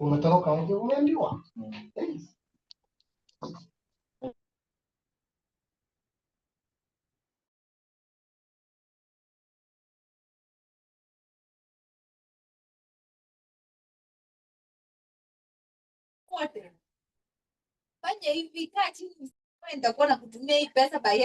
Umetoka uje umeambiwa. Wote fanya hivi, kaa chini, nitakuwa na kutumia hii pesa by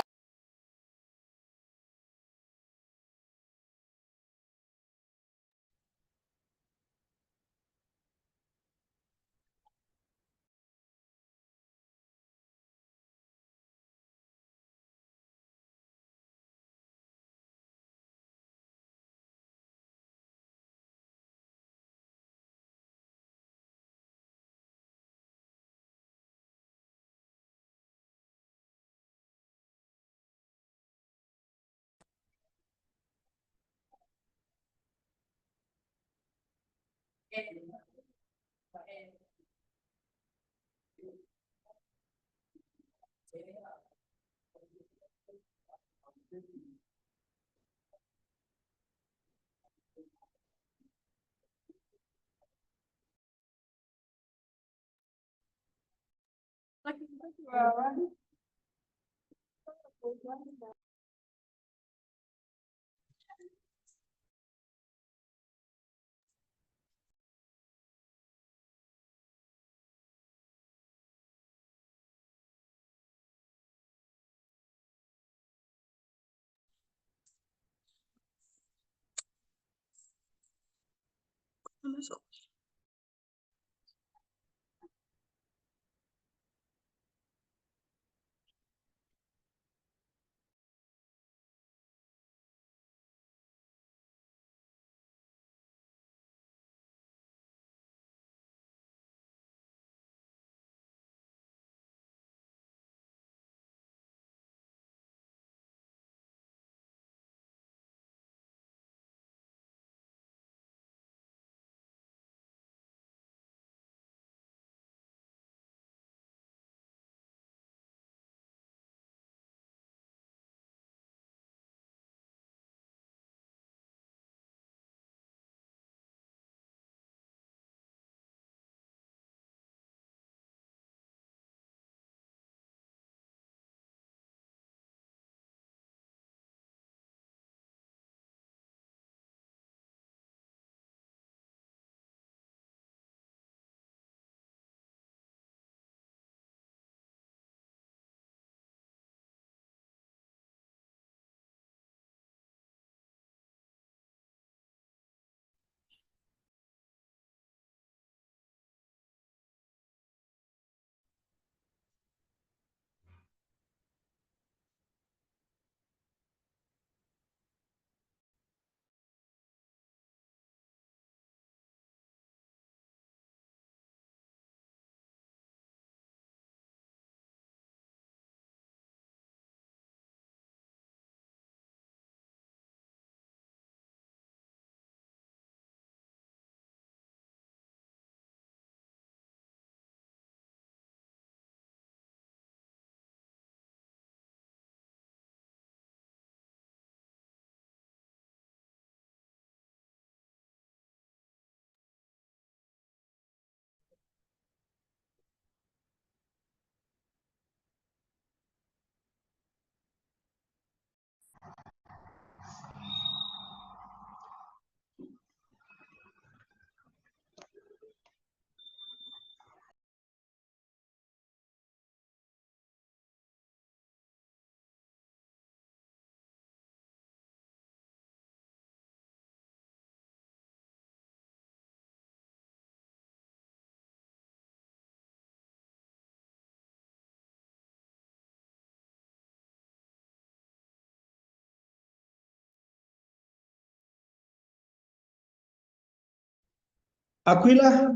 Aquila?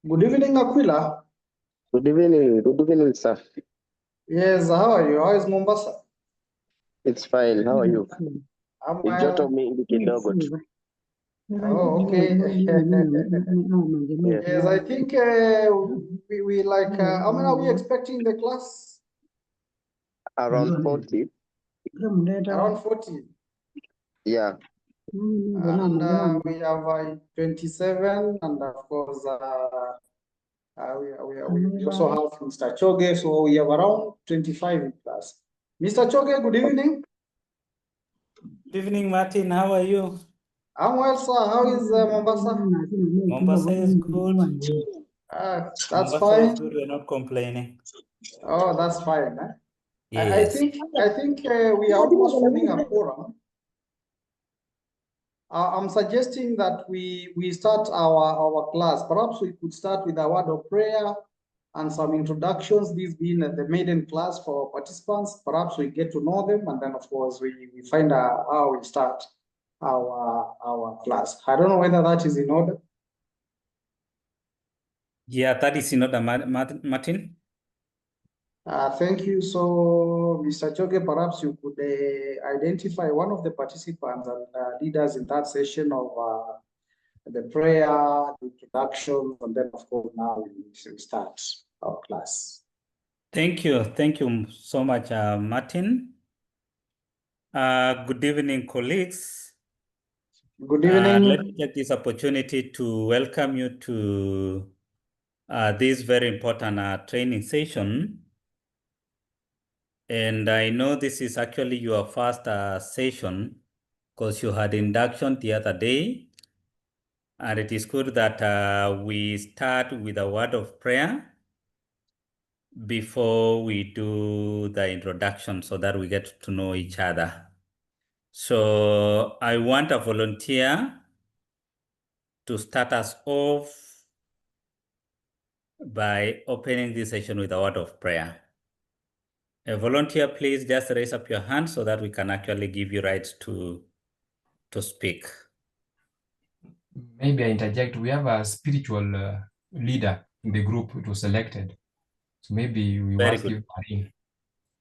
Good evening, Aquila. Good evening, sir. Yes, how are you? How is Mombasa? It's fine. How are you? I'm Ni joto well. mingi kidogo tu. Oh, okay. Yes. Yes, I think we like, how many are we expecting in the class? Around 40. Around 40. Yeah. And we have 27, and of course, we also have Mr. Choge, so we have around 25 in class. Mr. Choge, good evening. Good evening, Martin. How are you? I'm well, sir. How is Mombasa? Mombasa is good. That's Mombasa fine. is good. We're not complaining. Oh, that's fine. I Yes. think we are almost forming a quorum. I'm suggesting that we start our class. Perhaps we could start with a word of prayer and some introductions. This being the maiden class for participants. Perhaps we get to know them, and then of course we find out how we start our class. I don't know whether that is in order. Yeah, that is in order, Martin. Thank you. So, Mr. Choge, perhaps you could identify one of the participants and leaders in that session of the prayer, the introduction, and then, of course, now we should start our class. Thank you. Thank you so much, Martin. Good evening, colleagues. Good evening. Let me take this opportunity to welcome you to this very important training session. And I know this is actually your first session because you had induction the other day. And it is good that we start with a word of prayer before we do the introduction so that we get to know each other. So I want a volunteer to start us off by opening this session with a word of prayer. A volunteer, please just raise up your hand so that we can actually give you rights to speak. Maybe I interject. We have a spiritual leader in the group. It was selected. So maybe we Very ask good. you, Marine.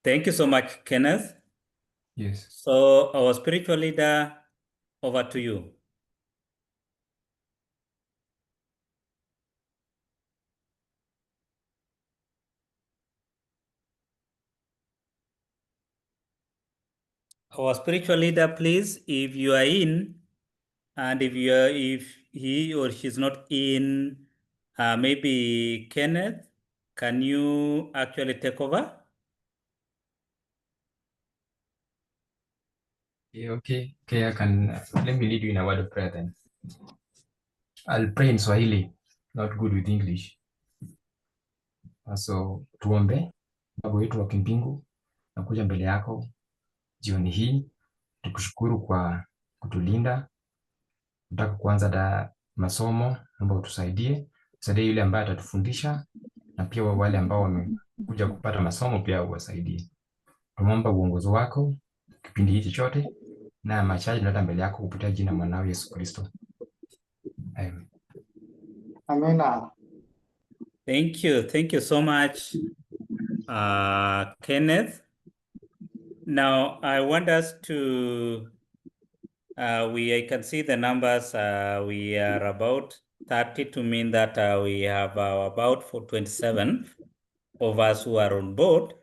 Thank you so much, Kenneth. Yes. So our spiritual leader, over to you. Our spiritual leader, please, if you are in, and if he or she's not in, maybe Kenneth, can you actually take over? Okay. I can, let me lead you in a word of prayer then. I'll pray in Swahili, not good with English. So tuombe. Baba wetu wa kimbingu, nakuja mbele yako jioni hii, tukushukuru kwa kutulinda. Nataka kuanza masomo, naomba utusaidie yule ambaye atatufundisha, na pia wale ambao wamekuja kupata masomo pia uwasaidie. Tunaomba uongozi wako kipindi hiki chote, na machaji tunaleta mbele yako kupitia jina mwanao Yesu Kristo. Amen. Amen. Thank you so much, Kenneth. Now I want us to, I can see the numbers, we are about 30 to mean that we have about 27 of us who are on board.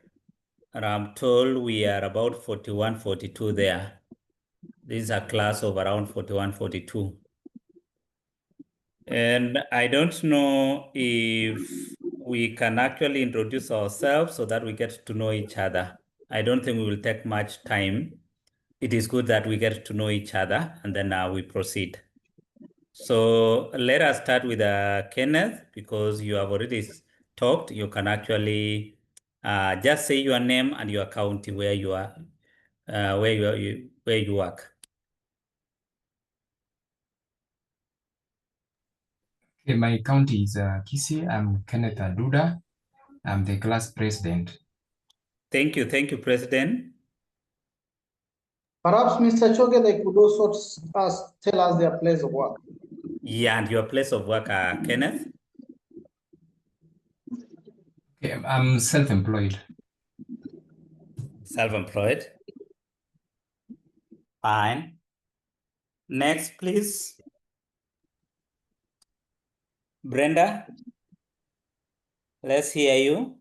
And I'm told we are about 41, 42 there. This is a class of around 41, 42. And I don't know if we can actually introduce ourselves so that we get to know each other. I don't think we will take much time. It is good that we get to know each other and then we proceed. So let us start with Kenneth, because you have already talked. You can actually just say your name and your county where you are, where you work. Okay, my county is Kisii. I'm Kenneth Aduda. I'm the class president. Thank you, President. Perhaps Mr. Choge, they could also tell us their place of work. Yeah, and your place of work, Kenneth? Okay, I'm self-employed. Self-employed. Fine. Next, please. Brenda, let's hear you.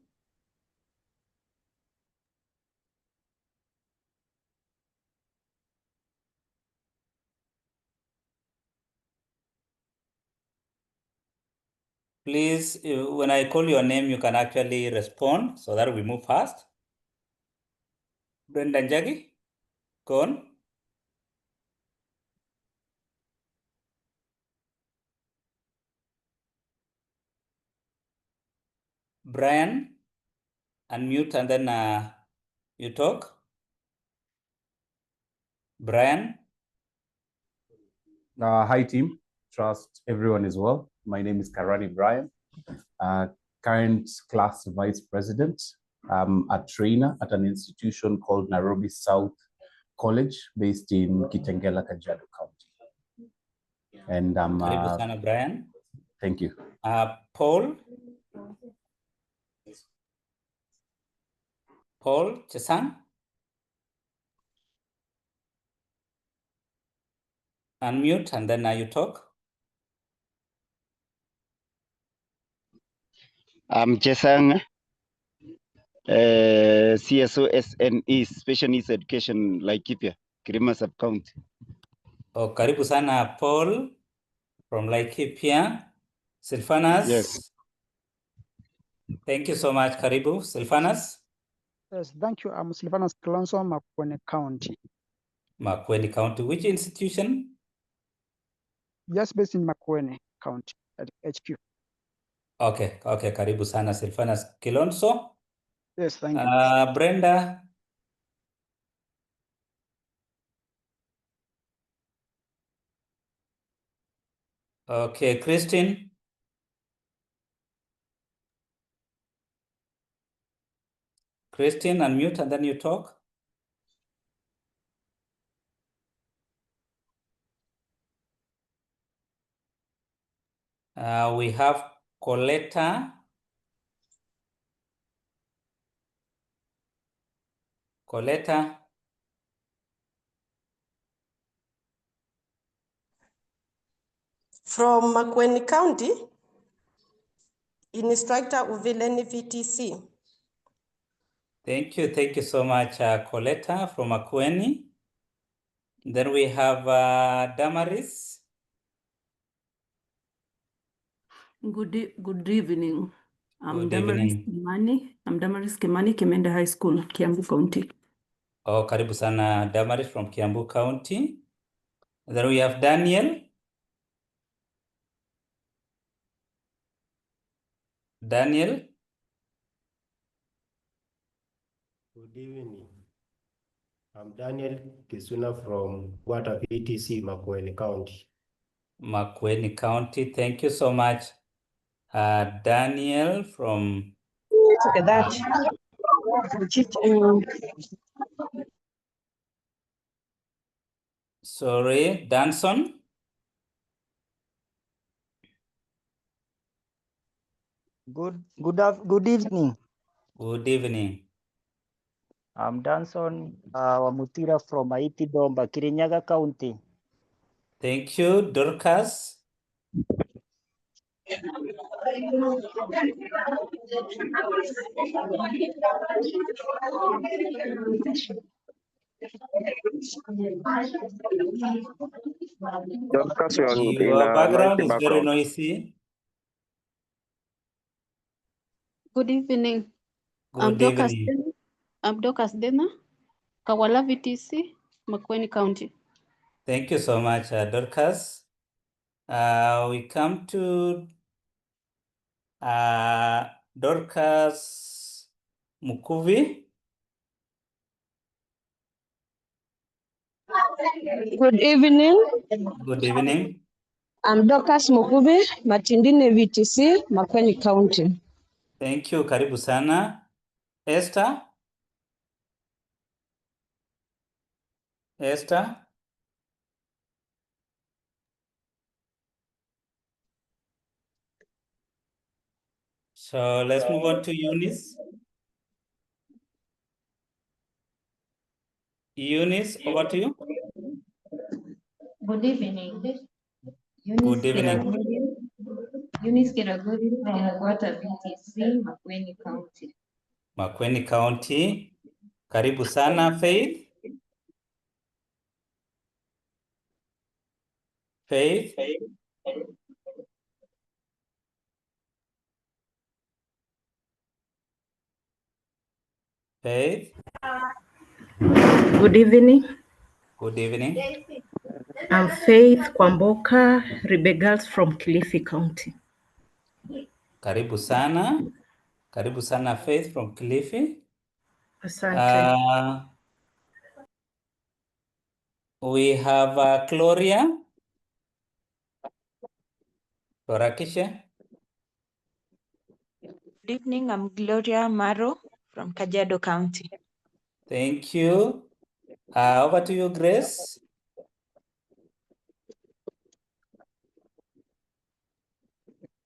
Please, when I call your name, you can actually respond so that we move fast. Brenda Njagi, go on. Brian, unmute and then you talk. Brian. Hi team, trust everyone is well. My name is Karani Brian, current class vice president. I'm a trainer at an institution called Nairobi South College based in Kitengela, Kajiado County. And Karibu sana, Brian. Thank you. Paul Chesang. Unmute and then you talk. I'm Chesang, CSO SNE, Special Needs Education, Laikipia, Kirima Sub-County. Oh, karibu sana, Paul from Laikipia. Silfanas. Yes. Thank you so much, Karibu. Silfanas. Yes, thank you. I'm Silvanus Kilonzo, Makueni County. Makueni County. Which institution? Just based in Makueni County at HQ. Okay, karibu sana, Silfanas Kilonzo. Yes, thank you. Brenda. Okay, Christine. Christine, unmute and then you talk. We have Coletta. Coletta. From Makueni County, Instructor Uvileni VTC. Thank you so much, Coletta from Makueni. Then we have Damaris. Good evening. I'm Good Damaris evening. Kimani. I'm Damaris Kimani, Kimende High School, Kiambu County. Oh, karibu sana, Damaris from Kiambu County. Then we have Daniel. Daniel. Good evening. I'm Daniel Kisuna from Wata VTC, Makueni County. Makueni County. Thank you so much, Daniel from... Sorry, Danson. Good evening. Good evening. I'm Danson Wamutira from Haiti Domba, Kirinyaga County. Thank you, Dorcas. Your background is very noisy. Good evening. Good evening. I'm Dorcas Dena, Kawala VTC, Makueni County. Thank you so much, Dorcas. We come to Dorcas Mukuvi. Good evening. Good evening. I'm Dorcas Mukubi, Matindine VTC, Makueni County. Thank you, karibu sana. Esther. Esther? So let's move on to Eunice. Eunice, over to you. Good evening. Good evening. Eunice Kiraguri from Wata VTC, Makueni County. Makueni County. Karibu sana, Faith. Faith. Faith. Good evening. Good evening. I'm Faith Kwamboka, Rebegals from Kilifi County. Karibu sana. Karibu sana, Faith from Kilifi. Asante. We have Gloria. Torakisha. Good evening, I'm Gloria Maro from Kajiado County. Thank you. Over to you, Grace.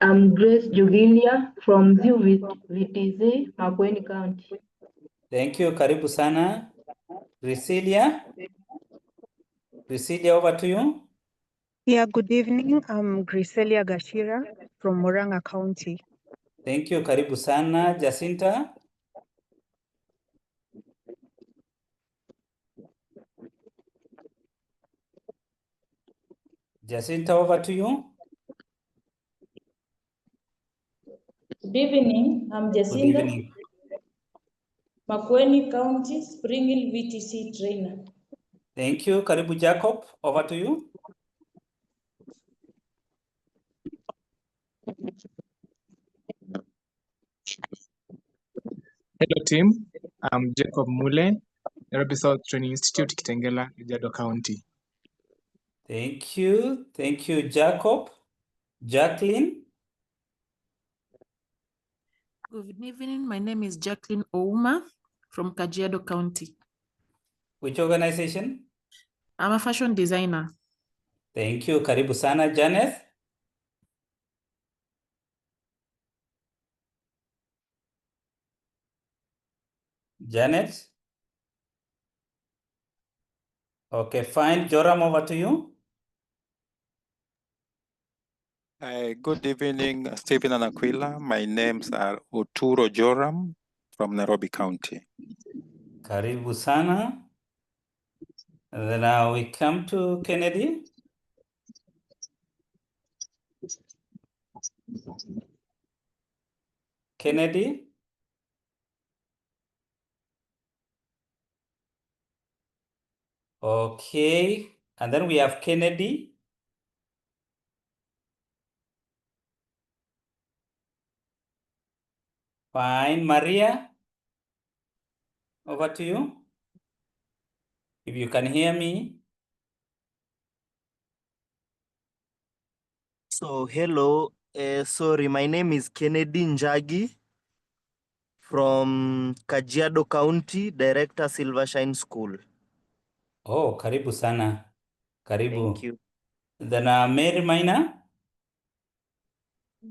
I'm Grace Jugilia from VTZ, Makueni County. Thank you. Karibu sana. Priscilla. Priscilla, over to you. Yeah, good evening. I'm Griselia Gashira from Murang'a County. Thank you. Karibu sana. Jacinta. Jacinta, over to you. Good evening. I'm Good Jacinta, evening. Makueni County, Spring Hill VTC trainer. Thank you. Karibu Jacob, over to you. Hello team, I'm Jacob Mule, Nairobi South Training Institute, Kitengela, Kajiado County. Thank you. Thank you, Jacob. Jacqueline. Good evening. My name is Jacqueline Ouma from Kajiado County. Which organization? I'm a fashion designer. Thank you. Karibu sana, Janet. Janet. Okay, fine. Joram, over to you. Good evening, Stephen and Aquila. My names are Oturo Joram from Nairobi County. Karibu sana. And then now we come to Kennedy. Kennedy. Okay. And then we have Kennedy. Fine. Maria. Over to you. If you can hear me. So hello, sorry, my name is Kennedy Njagi from Kajiado County, Director Silvershine School. Oh, karibu sana. Karibu. Thank you. Then Mary Maina.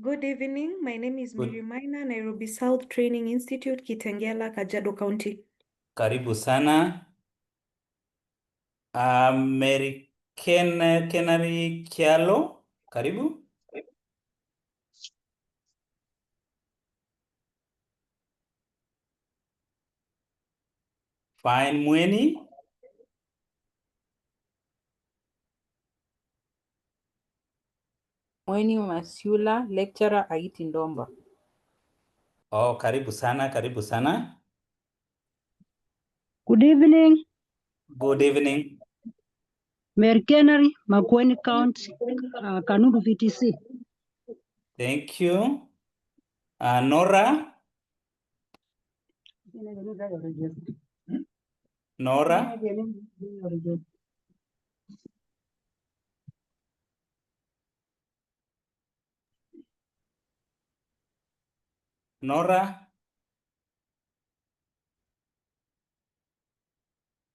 Good evening. My name is Good. Mary Maina, Nairobi South Training Institute, Kitengela, Kajiado County. Karibu sana. Mary Kenari Kialo. Karibu. Fine. Mweni. Mweni Masula, lecturer Aiti Ndomba. Oh, karibu sana. Karibu sana. Good evening. Good evening. Mary Kennery, Makueni County, Kanundu VTC. Thank you. Nora. Nora. Nora.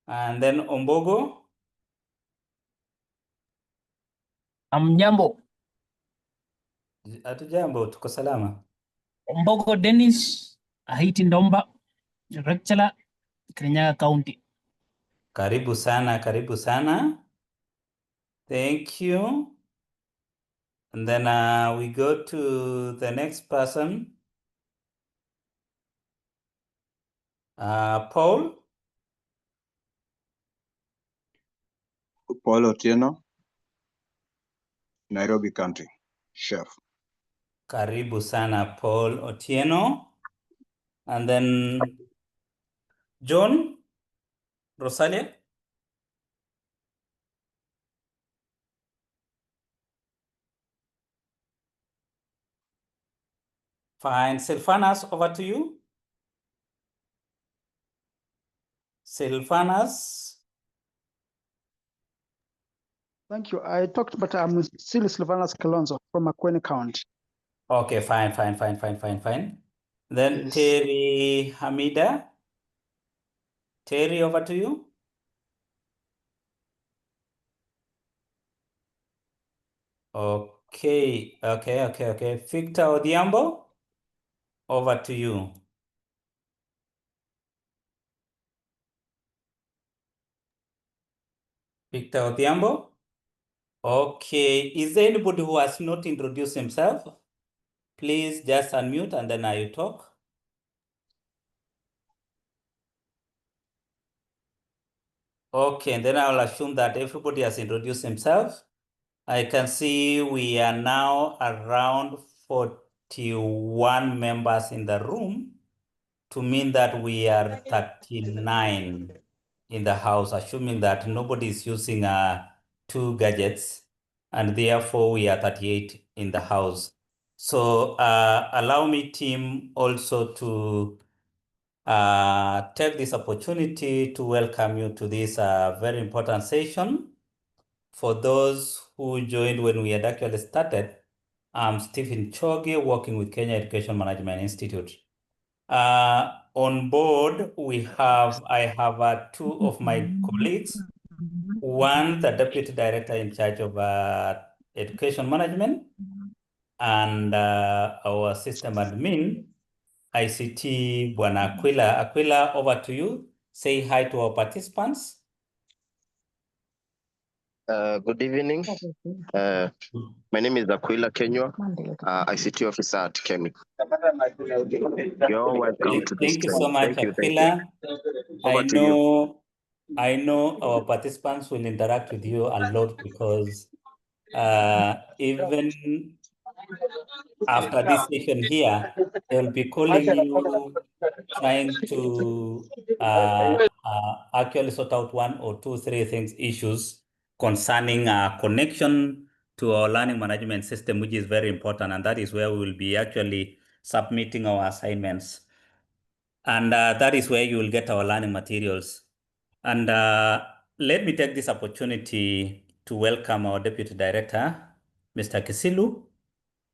And then Ombogo. Amjambo. Hatujambo, tuko salama. Mbogo Dennis Ahiti Ndomba, Lecturer, Kirinyaga County. Karibu sana, karibu sana. Thank you. And then we go to the next person. Paul. Paul Otieno, Nairobi County, Chef. Karibu sana, Paul Otieno. And then John Rosalia. Fine. Silvanas, over to you. Silvanas. Thank you. I talked, but I'm still Sylvanus Kalonzo from Makueni County. Okay, fine. Then Yes. Terry Hamida. Terry, over to you. Okay. Victor Odhiambo, over to you. Victor Odhiambo. Okay. Is there anybody who has not introduced himself? Please just unmute and then I will talk. Okay, and then I'll assume that everybody has introduced himself. I can see we are now around 41 members in the room, to mean that we are 39 in the house, assuming that nobody is using two gadgets, and therefore we are 38 in the house. So allow me, team, also to take this opportunity to welcome you to this very important session. For those who joined when we had actually started, I'm Stephen Chogi, working with Kenya Education Management Institute. On board, I have two of my colleagues. One, the Deputy Director in charge of Education Management, and our system admin, ICT, Bwana Aquila. Aquila, over to you. Say hi to our participants. Good evening. My name is Aquila Kenywa, ICT officer at Kemi. You're welcome to this Thank you so much, Thank you. Aquila. Over to you. I know our participants will interact with you a lot because even after this session here, they will be calling you, trying to actually sort out 1 or 2, 3 things, issues concerning connection to our learning management system, which is very important. And that is where we will be actually submitting our assignments. And that is where you will get our learning materials. And let me take this opportunity to welcome our Deputy Director, Mr. Kisilu,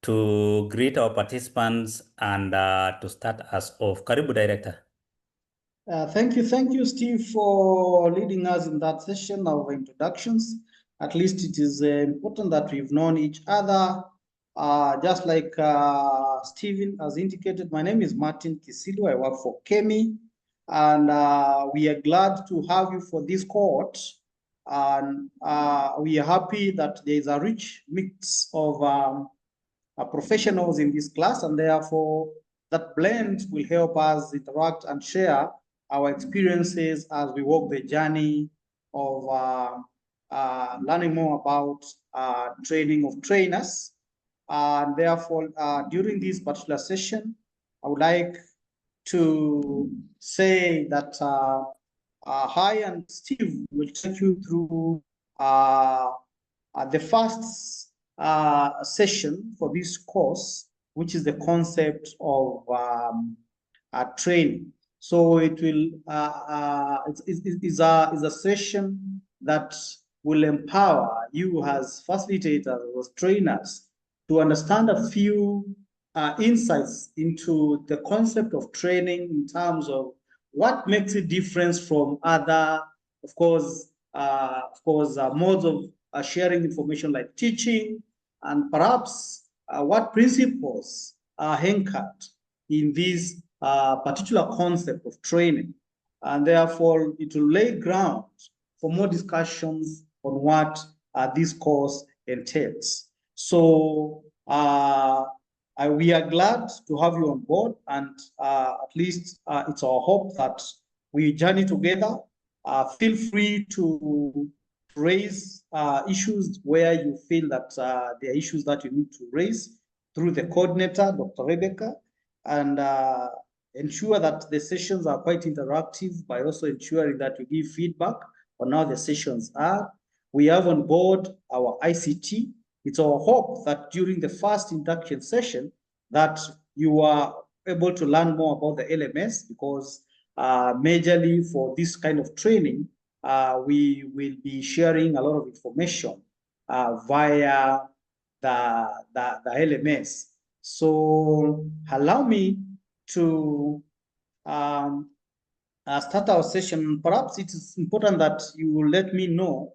to greet our participants and to start us off. Karibu, Director. Thank you, Steve, for leading us in that session of introductions. At least it is important that we've known each other. Just like Stephen has indicated, my name is Martin Kisilu. I work for Kemi, and we are glad to have you for this cohort. And we are happy that there is a rich mix of professionals in this class, and therefore that blend will help us interact and share our experiences as we walk the journey of learning more about training of trainers. And therefore, during this particular session, I would like to say that I and Steve will take you through the first session for this course, which is the concept of training. So it will is a session that will empower you as facilitators, as trainers, to understand a few insights into the concept of training in terms of what makes it different from other, modes of sharing information like teaching, and perhaps what principles are anchored in this particular concept of training. And therefore, it will lay ground for more discussions on what this course entails. So we are glad to have you on board, and at least it's our hope that we journey together. Feel free to raise issues where you feel that there are issues that you need to raise through the coordinator, Dr. Rebecca, and ensure that the sessions are quite interactive by also ensuring that you give feedback on how the sessions are. We have on board our ICT. It's our hope that during the first induction session that you are able to learn more about the LMS, because majorly for this kind of training, we will be sharing a lot of information via the LMS. So allow me to start our session. Perhaps it is important that you will let me know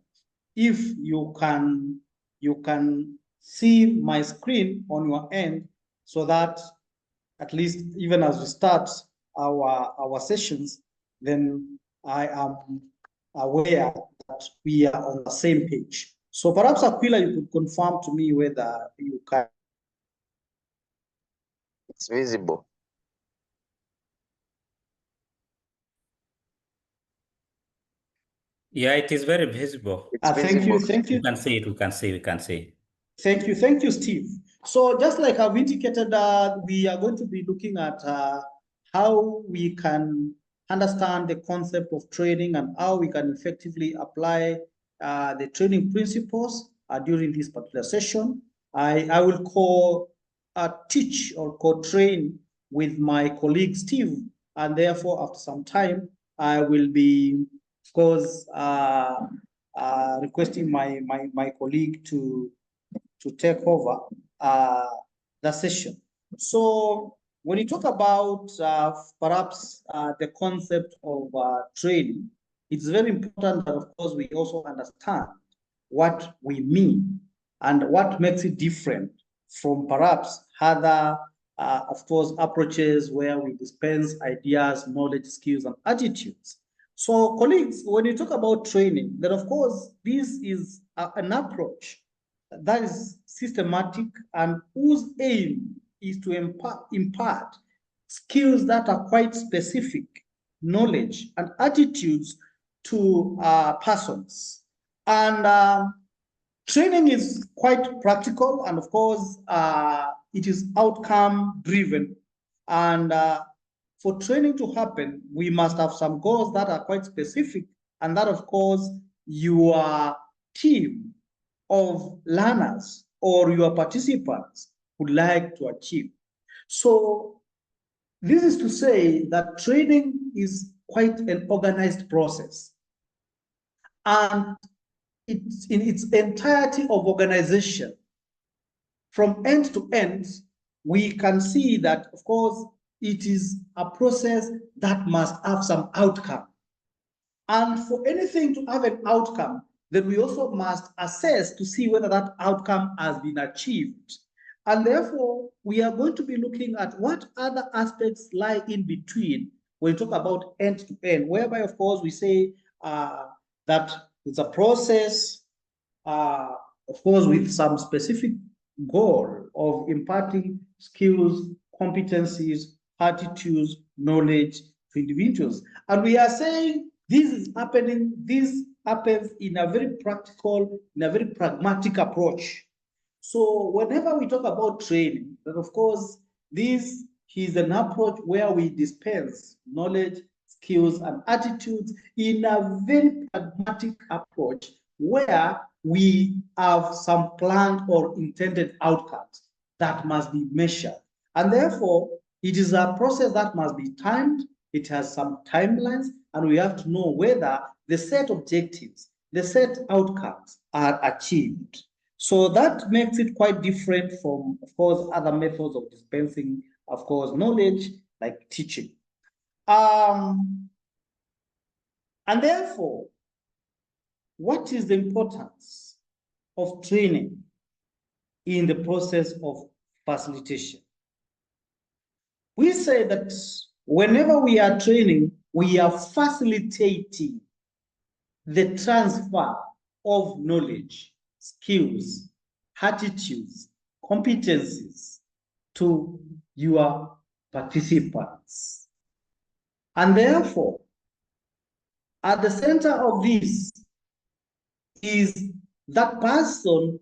if you can see my screen on your end, so that at least even as we start our sessions, then I am aware that we are on the same page. So perhaps Aquila, you could confirm to me whether you can. It's visible. Yeah, it is very visible. Thank you, thank you. We can see it, we can see, we can see. Thank you, Steve. So just like I've indicated, we are going to be looking at how we can understand the concept of training and how we can effectively apply the training principles during this particular session. I will teach or co-train with my colleague Steve, and therefore after some time I will be, of course, requesting my colleague to take over the session. So when you talk about perhaps the concept of training, it's very important that, of course, we also understand what we mean and what makes it different from perhaps other, of course, approaches where we dispense ideas, knowledge, skills, and attitudes. So colleagues, when you talk about training, then of course, this is an approach that is systematic and whose aim is to impart skills that are quite specific, knowledge and attitudes to persons. And training is quite practical, and of course, it is outcome driven. And for training to happen, we must have some goals that are quite specific, and that, of course, your team of learners or your participants would like to achieve. So this is to say that training is quite an organized process, and it's in its entirety of organization. From end to end, we can see that, of course, it is a process that must have some outcome. And for anything to have an outcome, then we also must assess to see whether that outcome has been achieved. And therefore, we are going to be looking at what other aspects lie in between when we talk about end to end, whereby, of course, we say that it's a process, of course, with some specific goal of imparting skills, competencies, attitudes, knowledge to individuals. And we are saying this happens in a very practical, in a very pragmatic approach. So whenever we talk about training, then of course, this is an approach where we dispense knowledge, skills, and attitudes in a very pragmatic approach where we have some planned or intended outcomes that must be measured. And therefore, it is a process that must be timed. It has some timelines, and we have to know whether the set objectives, the set outcomes are achieved. So that makes it quite different from, of course, other methods of dispensing, of course, knowledge, like teaching. And therefore, what is the importance of training in the process of facilitation. We say that whenever we are training, we are facilitating the transfer of knowledge, skills, attitudes, competencies to your participants. And therefore, at the center of this is that person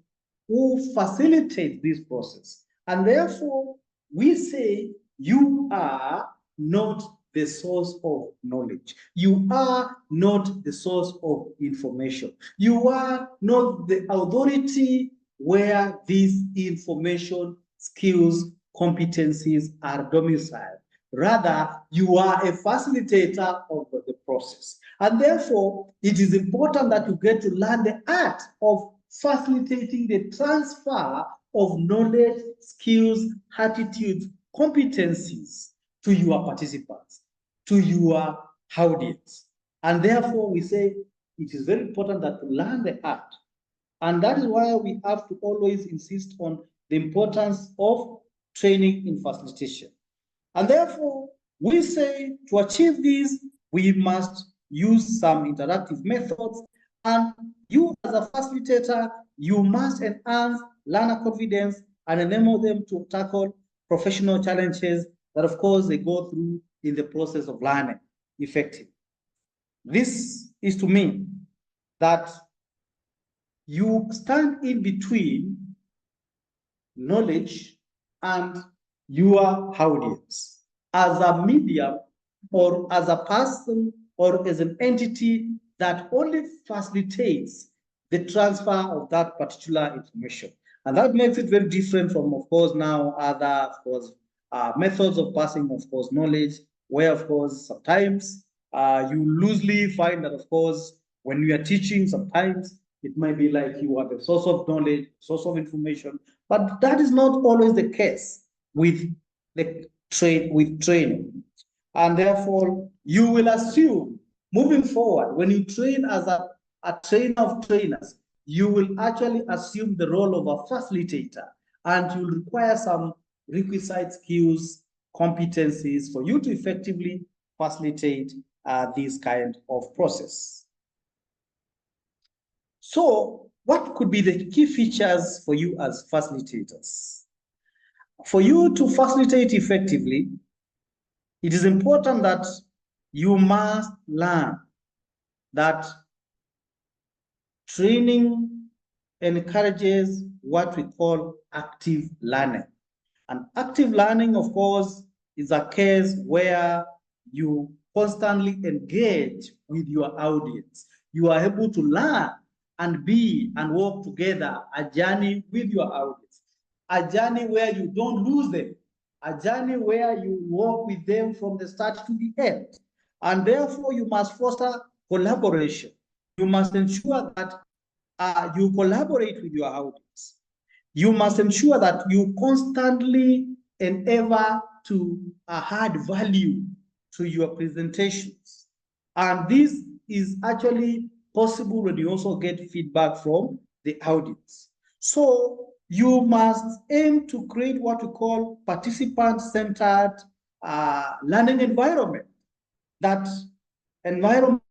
who facilitates this process. And therefore, we say you are not the source of knowledge. You are not the source of information. You are not the authority where these information, skills, competencies are domiciled. Rather, you are a facilitator of the process. And therefore, it is important that you get to learn the art of facilitating the transfer of knowledge, skills, attitudes, competencies to your participants, to your audience. And therefore, we say it is very important that you learn the art. And that is why we have to always insist on the importance of training in facilitation. And therefore, we say to achieve this, we must use some interactive methods. And you as a facilitator, you must enhance learner confidence and enable them to tackle professional challenges that, of course, they go through in the process of learning effectively. This is to mean that you stand in between knowledge and your audience as a medium or as a person or as an entity that only facilitates the transfer of that particular information. And that makes it very different from, of course, now other, of course, methods of passing, of course, knowledge, where, of course, sometimes you loosely find that, of course, when you are teaching, sometimes it might be like you are the source of knowledge, source of information, but that is not always the case with training. And therefore, you will assume, moving forward, when you train as a trainer of trainers, you will actually assume the role of a facilitator, and you'll require some requisite skills, competencies for you to effectively facilitate this kind of process. So, what could be the key features for you as facilitators? For you to facilitate effectively, it is important that you must learn that training encourages what we call active learning. And active learning, of course, is a case where you constantly engage with your audience. You are able to learn and be and work together a journey with your audience, a journey where you don't lose them, a journey where you walk with them from the start to the end. And therefore, you must foster collaboration. You must ensure that you collaborate with your audience. You must ensure that you constantly endeavor to add value to your presentations. And this is actually possible when you also get feedback from the audience. So you must aim to create what we call participant-centered learning environment. That environment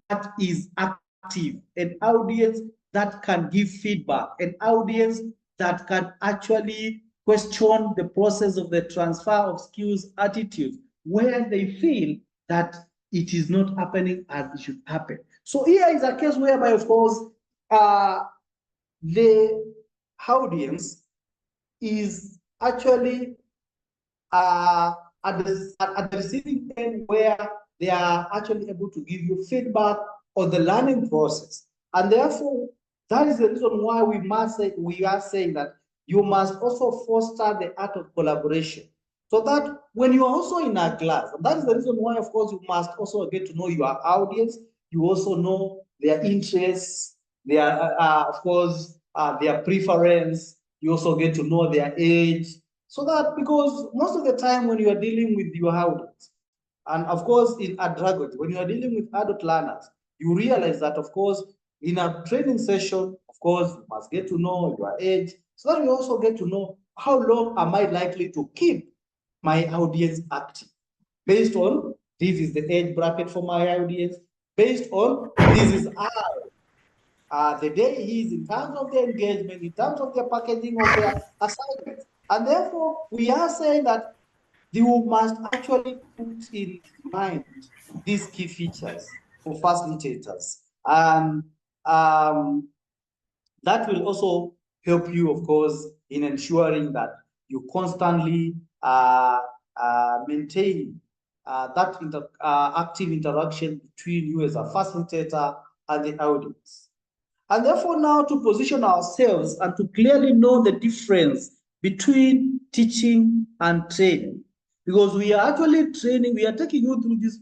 that is active, an audience that can give feedback, an audience that can actually question the process of the transfer of skills, attitudes, where they feel that it is not happening as it should happen. So here is a case whereby, of course, the audience is actually at the receiving end, where they are actually able to give you feedback on the learning process. And therefore, that is the reason why we are saying that you must also foster the art of collaboration. So that when you are also in a class, and that is the reason why, of course, you must also get to know your audience. You also know their interests, their, of course, their preference. You also get to know their age. So that, because most of the time when you are dealing with your audience, And of course, in andragogy, when you are dealing with adult learners, you realize that, of course, in a training session, of course, you must get to know your age, so that you also get to know how long am I likely to keep my audience active. Based on, this is the age bracket for my audience, based on, this is how the day is in terms of the engagement, in terms of the packaging of their assignments. And therefore, we are saying that you must actually put in mind these key features for facilitators. And that will also help you, of course, in ensuring that you constantly maintain that active interaction between you as a facilitator and the audience. And therefore, now to position ourselves and to clearly know the difference between teaching and training, because we are actually training, we are taking you through this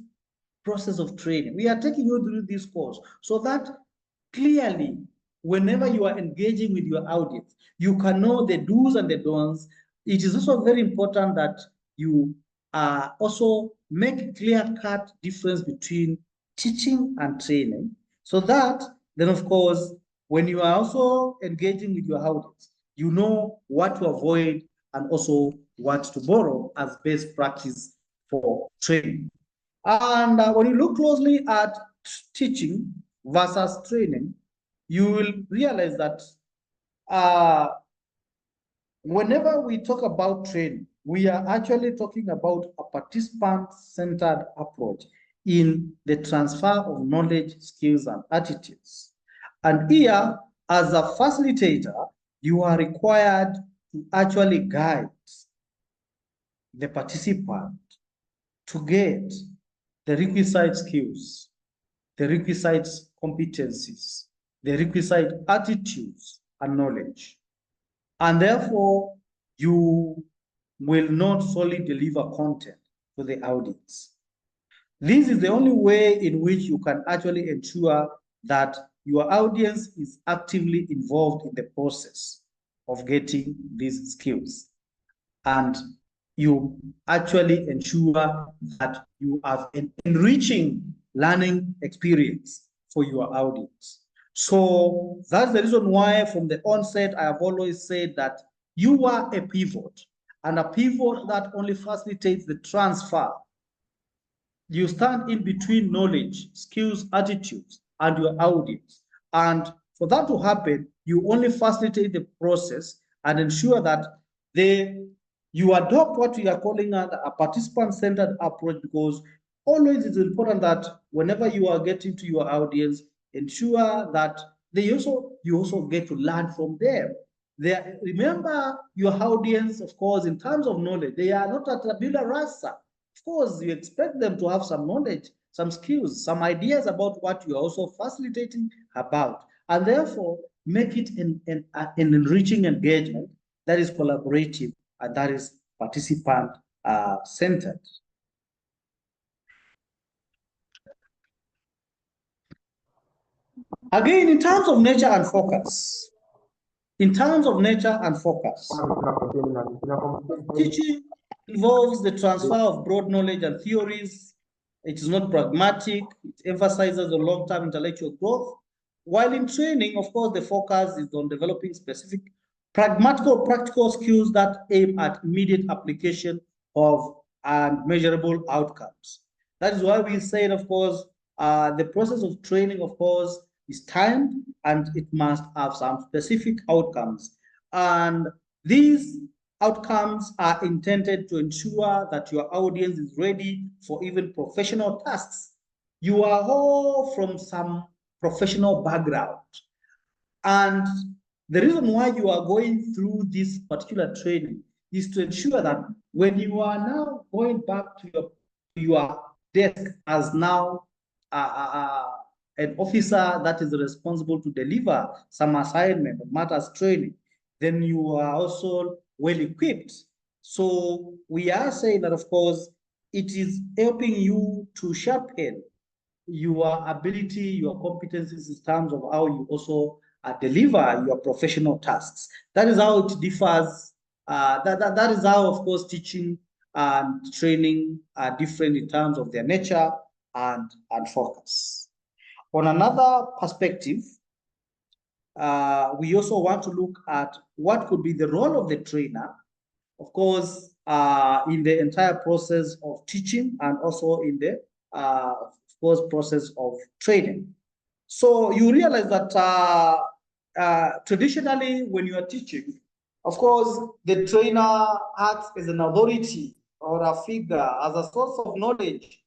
process of training, we are taking you through this course, so that clearly, whenever you are engaging with your audience, you can know the do's and the don'ts. It is also very important that you also make clear-cut difference between teaching and training, so that then, of course, when you are also engaging with your audience, you know what to avoid and also what to borrow as best practice for training. And when you look closely at teaching versus training, you will realize that whenever we talk about training, we are actually talking about a participant-centered approach in the transfer of knowledge, skills, and attitudes. And here, as a facilitator, you are required to actually guide the participant to get the requisite skills, the requisite competencies, the requisite attitudes and knowledge. And therefore, you will not solely deliver content to the audience. This is the only way in which you can actually ensure that your audience is actively involved in the process of getting these skills. And you actually ensure that you have an enriching learning experience for your audience. So that's the reason why from the onset, I have always said that you are a pivot, and a pivot that only facilitates the transfer. You stand in between knowledge, skills, attitudes, and your audience. And for that to happen, you only facilitate the process and ensure that you adopt what we are calling a participant-centered approach, because always it's important that whenever you are getting to your audience, ensure that you also get to learn from them. Remember your audience, of course, in terms of knowledge, they are not a tabula rasa. Of course, you expect them to have some knowledge, some skills, some ideas about what you are also facilitating about. And therefore, make it an enriching engagement that is collaborative and that is participant-centered. Again, in terms of nature and focus, teaching involves the transfer of broad knowledge and theories. It is not pragmatic. It emphasizes on long-term intellectual growth. While in training, of course, the focus is on developing specific practical skills that aim at immediate application of and measurable outcomes. That is why we said, of course, the process of training, of course, is timed and it must have some specific outcomes. And these outcomes are intended to ensure that your audience is ready for even professional tasks. You are all from some professional background. And the reason why you are going through this particular training is to ensure that when you are now going back to your desk as now an officer that is responsible to deliver some assignment of matters training, then you are also well equipped. So we are saying that, of course, it is helping you to sharpen your ability, your competencies in terms of how you also deliver your professional tasks. That is how it differs. That is how, of course, teaching and training are different in terms of their nature and focus. On another perspective, we also want to look at what could be the role of the trainer, of course, in the entire process of teaching and also in the of course, process of training. So you realize that traditionally when you are teaching, of course, the trainer acts as an authority or a figure, as a source of knowledge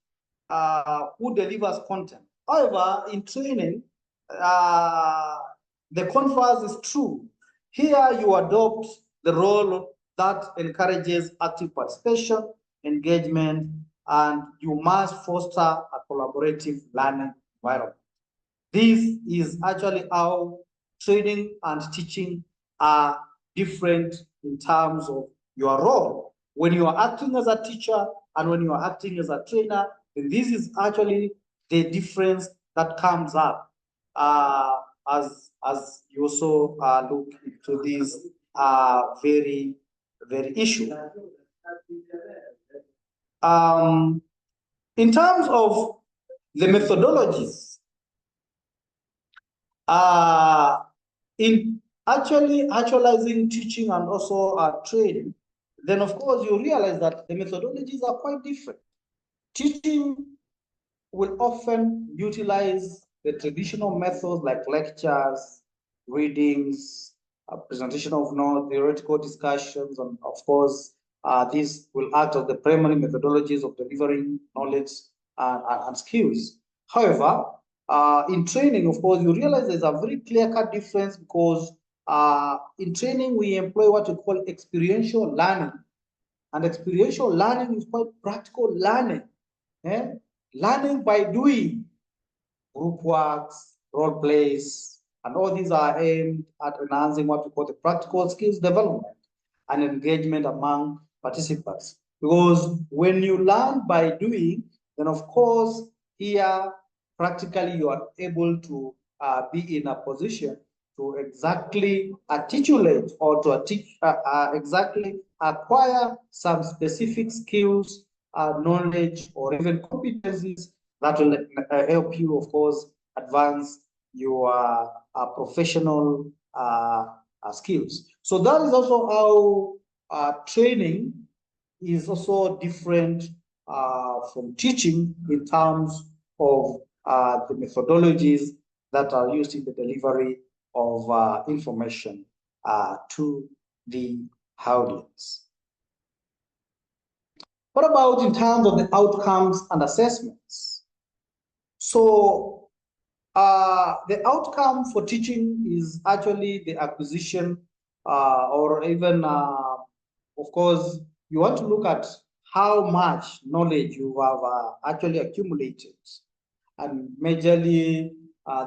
who delivers content. However, in training, the converse is true. Here you adopt the role that encourages active participation, engagement, and you must foster a collaborative learning environment. This is actually how training and teaching are different in terms of your role. When you are acting as a teacher and when you are acting as a trainer, then this is actually the difference that comes up as you also look into this very issue. In terms of the methodologies, in actually actualizing teaching and also training, then of course you realize that the methodologies are quite different. Teaching will often utilize the traditional methods like lectures, readings, presentation of notes, theoretical discussions, and of course, these will act as the primary methodologies of delivering knowledge and skills. However, in training, of course, you realize there's a very clear-cut difference because in training, we employ what we call experiential learning. And experiential learning is quite practical learning. Learning by doing, group works, role plays, and all these are aimed at enhancing what we call the practical skills development and engagement among participants. Because when you learn by doing, then of course, here, practically you are able to be in a position to exactly articulate or to exactly acquire some specific skills, knowledge, or even competencies that will help you, of course, advance your professional skills. So that is also how training is also different from teaching in terms of the methodologies that are used in the delivery of information to the audience. What about in terms of the outcomes and assessments? So the outcome for teaching is actually the acquisition or even, of course, you want to look at how much knowledge you have actually accumulated. And majorly,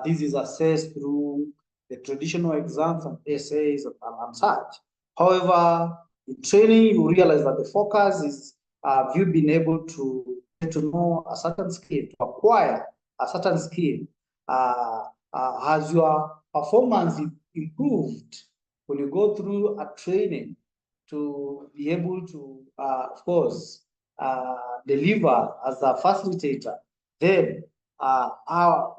this is assessed through the traditional exams and essays and such. However, in training, you realize that the focus is have you been able to know a certain skill, to acquire a certain skill? Has your performance improved when you go through a training to be able to, of course, deliver as a facilitator? Then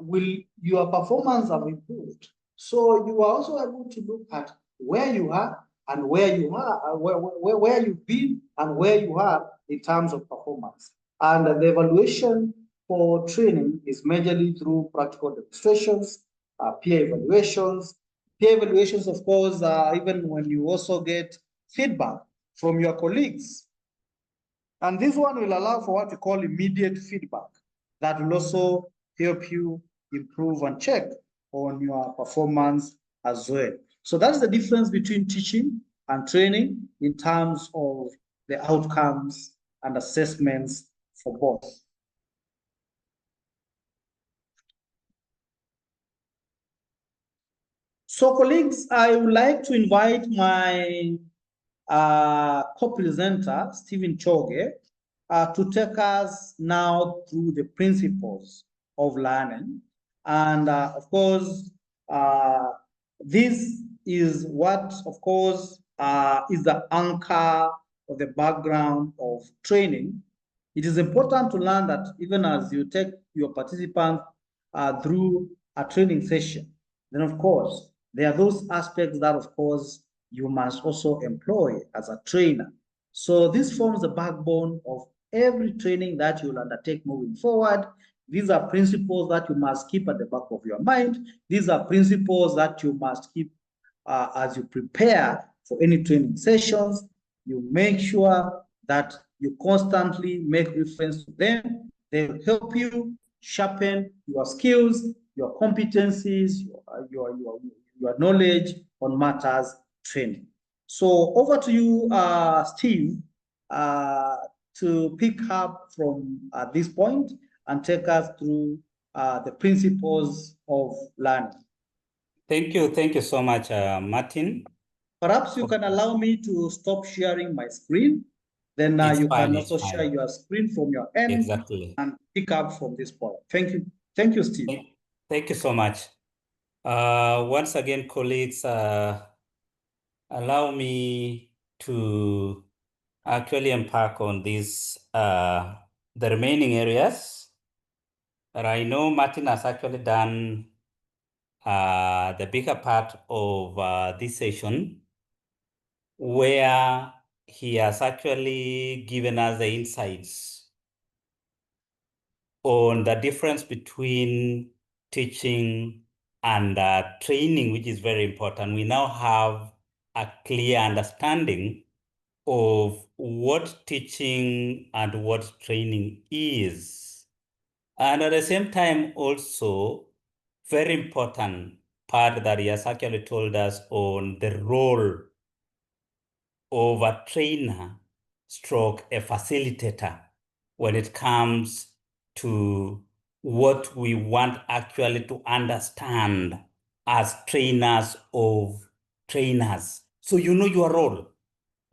will your performance have improved? So you are also able to look at where you are and where you are, where you've been and where you are in terms of performance. And the evaluation for training is majorly through practical demonstrations, peer evaluations. Peer evaluations, of course, even when you also get feedback from your colleagues. And this one will allow for what we call immediate feedback that will also help you improve and check on your performance as well. So that's the difference between teaching and training in terms of the outcomes and assessments for both. So colleagues, I would like to invite my co-presenter, Stephen Choge, to take us now through the principles of learning. And of course, this is what, of course, is the anchor of the background of training, it is important to learn that even as you take your participants through a training session, then of course, there are those aspects that of course you must also employ as a trainer. So this forms the backbone of every training that you'll undertake moving forward. These are principles that you must keep at the back of your mind. These are principles that you must keep as you prepare for any training sessions. You make sure that you constantly make reference to them. They will help you sharpen your skills, your competencies, your knowledge on matters training. So over to you, Steve, to pick up from this point and take us through the principles of learning. Thank you so much, Martin. Perhaps you can allow me to stop sharing my screen. Then you can also share your screen from your end and pick up from this point. Thank you. Thank you, Steve. Thank you so much. Once again, colleagues, allow me to actually embark on this, the remaining areas. I know Martin has actually done the bigger part of this session, where he has actually given us the insights on the difference between teaching and training, which is very important. We now have a clear understanding of what teaching and what training is. And at the same time, also, very important part that he has actually told us on the role of a trainer stroke a facilitator when it comes to what we want actually to understand as trainers of trainers. So you know your role.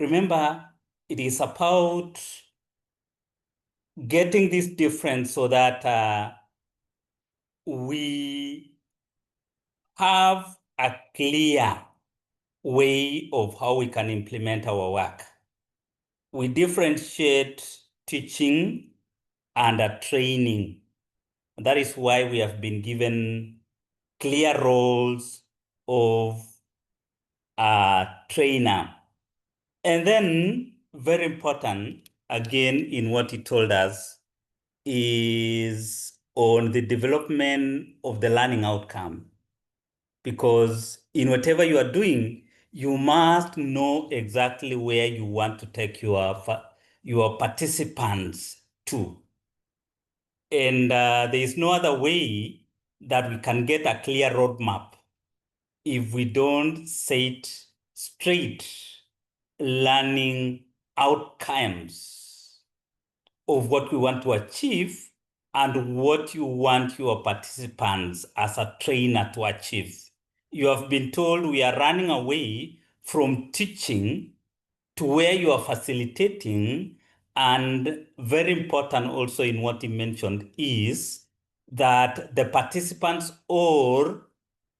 Remember, it is about getting this difference so that we have a clear way of how we can implement our work. We differentiate teaching and training. That is why we have been given clear roles of a trainer. And then, very important, again, in what he told us, is on the development of the learning outcome. Because in whatever you are doing, you must know exactly where you want to take your participants to. And there is no other way that we can get a clear roadmap if we don't set straight learning outcomes of what we want to achieve and what you want your participants as a trainer to achieve. You have been told we are running away from teaching to where you are facilitating, and very important also in what he mentioned is that the participants or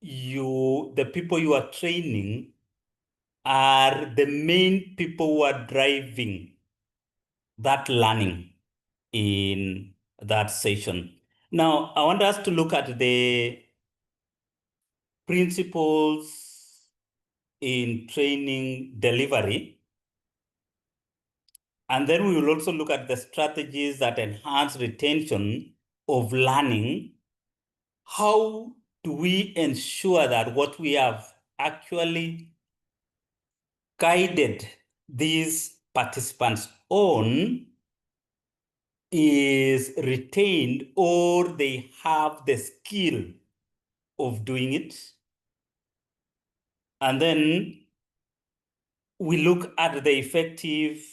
the people you are training are the main people who are driving that learning in that session. Now, I want us to look at the principles in training delivery. And then we will also look at the strategies that enhance retention of learning. How do we ensure that what we have actually guided these participants on is retained, or they have the skill of doing it? And then we look at the effective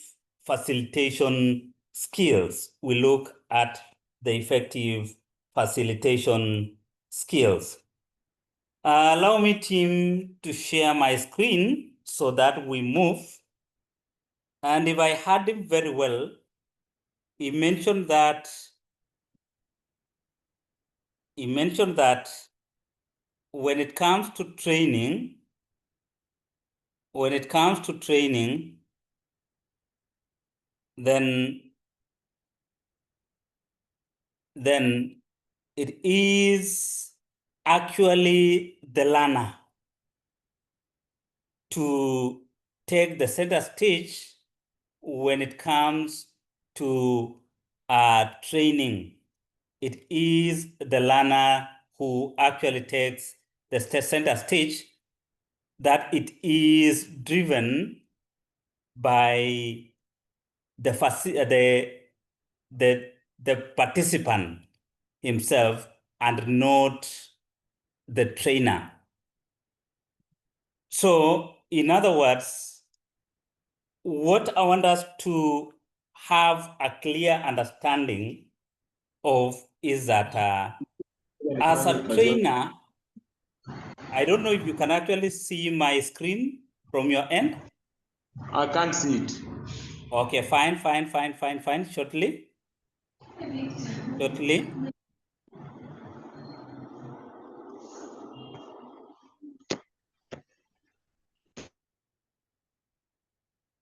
facilitation skills. We look at the effective facilitation skills. Allow me, team, to share my screen so that we move. And if I heard him very well, he mentioned that when it comes to training, then it is actually the learner to take the center stage when it comes to training. It is the learner who actually takes the center stage, that it is driven by the participant himself and not the trainer. So, in other words, what I want us to have a clear understanding of is that as a trainer, I don't know if you can actually see my screen from your end. I can't see it. Okay, fine.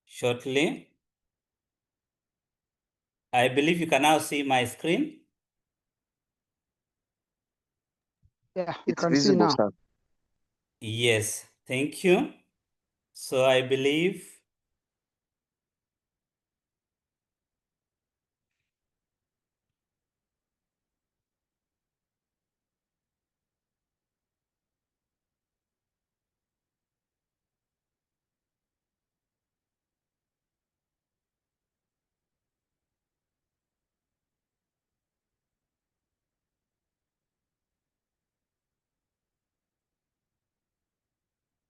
Shortly. I believe you can now see my screen. Yeah, you It's can see visible, now. sir. Yes, thank you. So I believe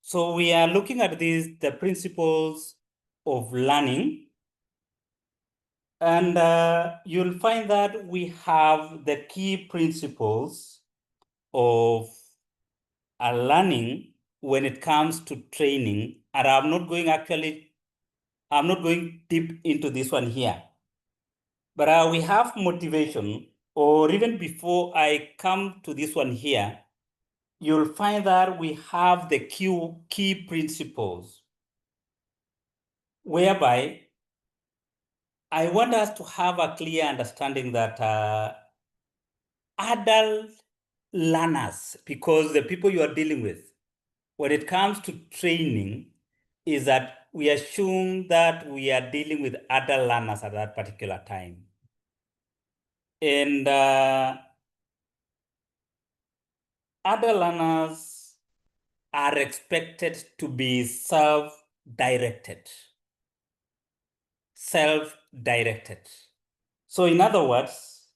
so we are looking at the principles of learning. And you'll find that we have the key principles of learning when it comes to training. And I'm not going deep into this one here. But we have motivation, or even before I come to this one here, you'll find that we have the key principles, whereby I want us to have a clear understanding that adult learners, because the people you are dealing with, when it comes to training, is that we assume that we are dealing with adult learners at that particular time. And adult learners are expected to be self-directed. So in other words,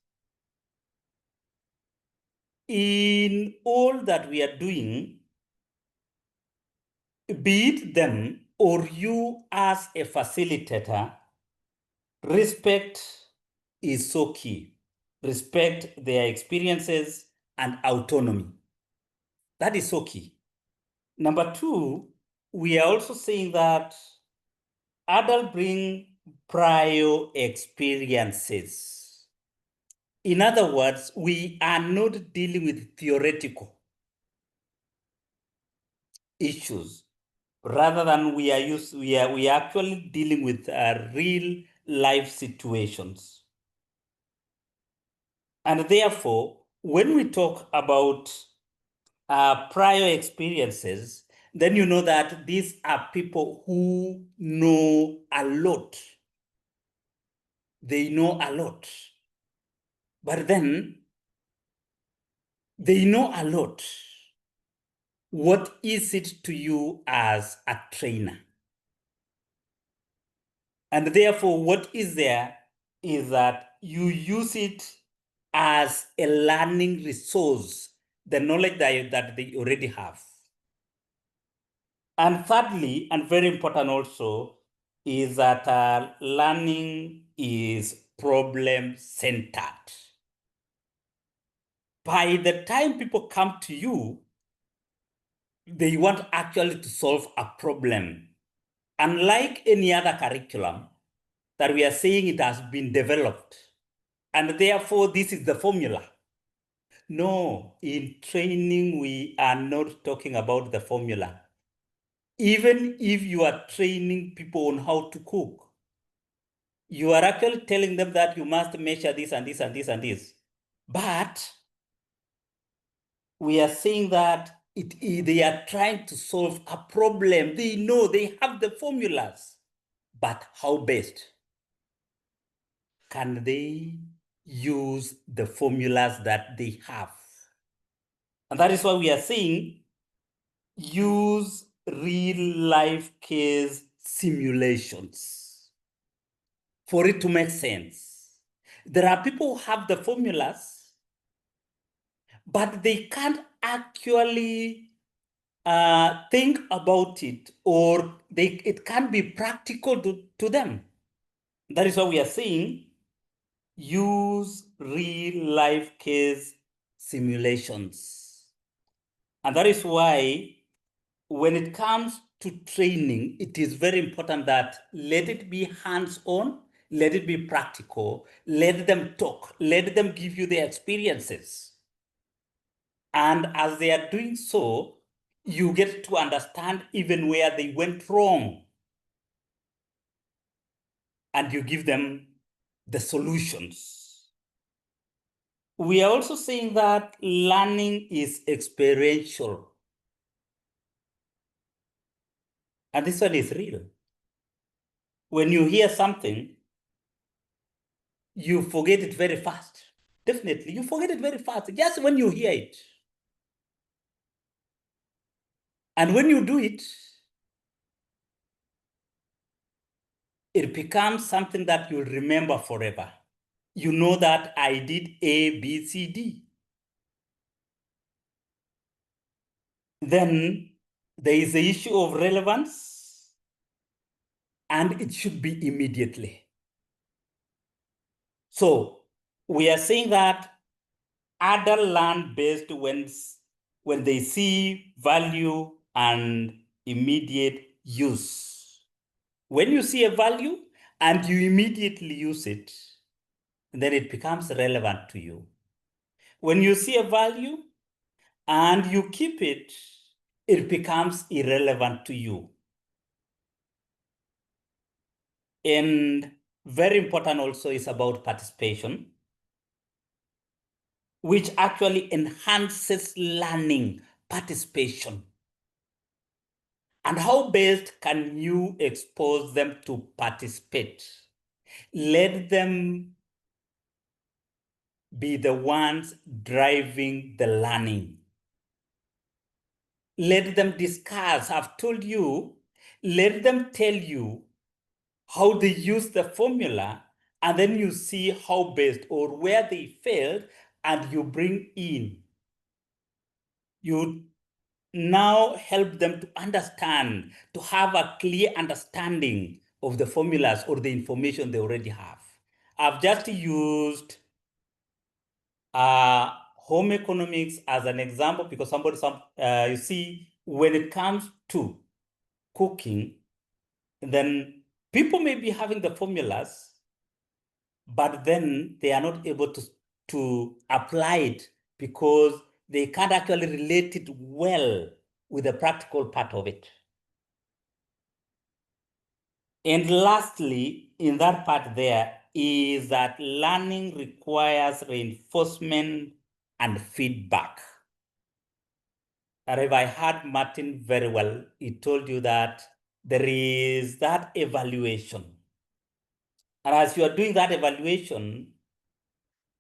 in all that we are doing, be it them or you as a facilitator, respect is so key. Respect their experiences and autonomy. That is so key. Number two, we are also saying that adults bring prior experiences. In other words, we are not dealing with theoretical issues. Rather than we are actually dealing with real life situations. And therefore, when we talk about prior experiences, then you know that these are people who know a lot. They know a lot. But then, they know a lot. What is it to you as a trainer? And therefore, what is there is that you use it as a learning resource, the knowledge that they already have. And thirdly, and very important also, is that learning is problem-centered. By the time people come to you, they want actually to solve a problem. Unlike any other curriculum that we are saying it has been developed, and therefore this is the formula. No, in training, we are not talking about the formula. Even if you are training people on how to cook, you are actually telling them that you must measure this and this and this and this. But we are saying that they are trying to solve a problem. They know they have the formulas, but how best can they use the formulas that they have? And that is why we are saying use real life case simulations for it to make sense. There are people who have the formulas, but they can't actually think about it, or it can't be practical to them. That is why we are saying use real life case simulations. And that is why when it comes to training, it is very important that let it be hands-on, let it be practical, let them talk, let them give you their experiences. And as they are doing so, you get to understand even where they went wrong. And you give them the solutions. We are also saying that learning is experiential. And this one is real. When you hear something, you forget it very fast. Definitely, you forget it very fast, just when you hear it. And when you do it, it becomes something that you'll remember forever. You know that I did A, B, C, D. Then there is the issue of relevance, and it should be immediately. So we are saying that adults learn best when they see value and immediate use. When you see a value and you immediately use it, then it becomes relevant to you. When you see a value and you keep it, it becomes irrelevant to you. And very important also is about participation, which actually enhances learning participation. And how best can you expose them to participate? Let them be the ones driving the learning. Let them discuss. I've told you, let them tell you how they use the formula, and then you see how best or where they failed, and you bring in. You now help them to understand, to have a clear understanding of the formulas or the information they already have. I've just used home economics as an example because you see, when it comes to cooking, then people may be having the formulas, but then they are not able to apply it because they can't actually relate it well with the practical part of it. And lastly, in that part there is that learning requires reinforcement and feedback. And if I heard Martin very well, he told you that there is that evaluation. And as you are doing that evaluation,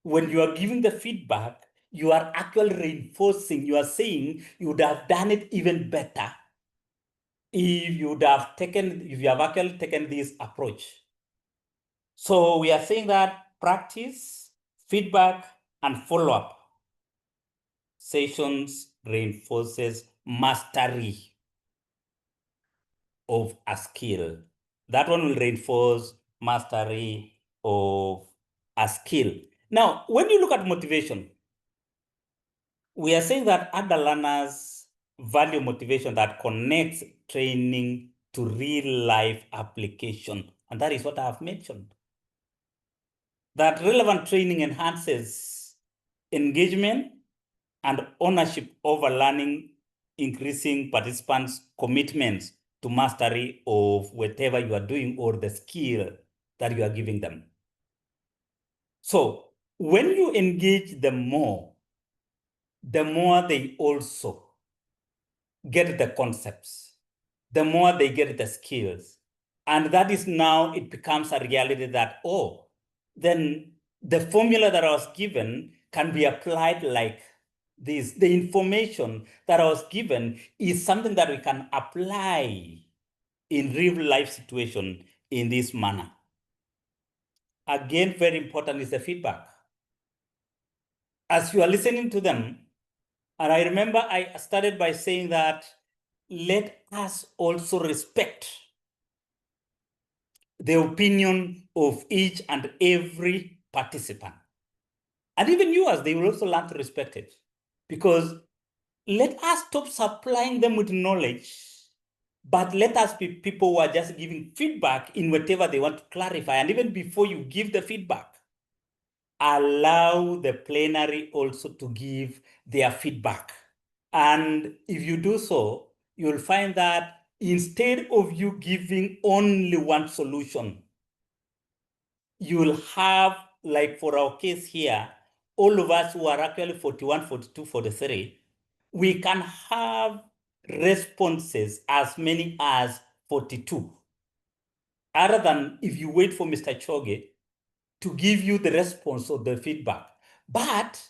when you are giving the feedback, you are actually reinforcing, you are saying you would have done it even better if you have actually taken this approach. So we are saying that practice, feedback, and follow-up sessions reinforces mastery of a skill. That one will reinforce mastery of a skill. Now, when you look at motivation, we are saying that other learners value motivation that connects training to real life application. And that is what I have mentioned. That relevant training enhances engagement and ownership over learning, increasing participants' commitments to mastery of whatever you are doing or the skill that you are giving them. So when you engage them more, the more they also get the concepts, the more they get the skills. And that is now, it becomes a reality that, oh, then the formula that I was given can be applied like this. The information that I was given is something that we can apply in real life situation in this manner. Again, very important is the feedback. As you are listening to them, and I remember I started by saying that let us also respect the opinion of each and every participant. And even you, as they will also learn to respect it. Because let us stop supplying them with knowledge, but let us be people who are just giving feedback in whatever they want to clarify. And even before you give the feedback, allow the plenary also to give their feedback. And if you do so, you'll find that instead of you giving only one solution, you'll have, like for our case here, all of us who are actually 41, 42, 43, we can have responses as many as 42. Other than if you wait for Mr. Choge to give you the response or the feedback. But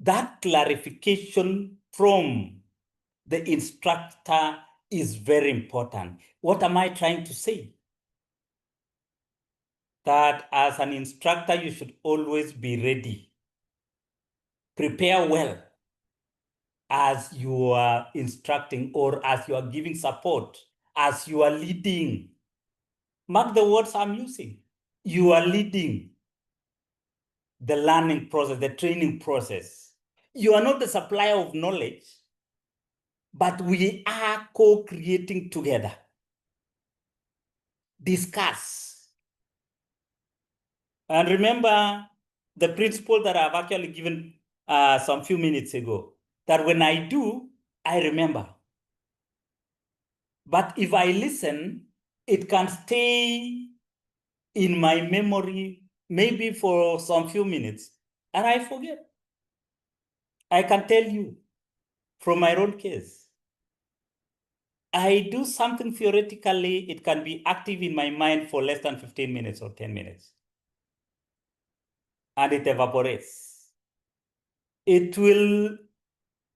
that clarification from the instructor is very important. What am I trying to say? That as an instructor, you should always be ready. Prepare well as you are instructing or as you are giving support, as you are leading. Mark the words I'm using. You are leading the learning process, the training process. You are not the supplier of knowledge, but we are co-creating together. Discuss. And remember the principle that I've actually given some few minutes ago, that when I do, I remember. But if I listen, it can stay in my memory maybe for some few minutes, and I forget. I can tell you from my own case, I do something theoretically, it can be active in my mind for less than 15 minutes or 10 minutes. And it evaporates. It will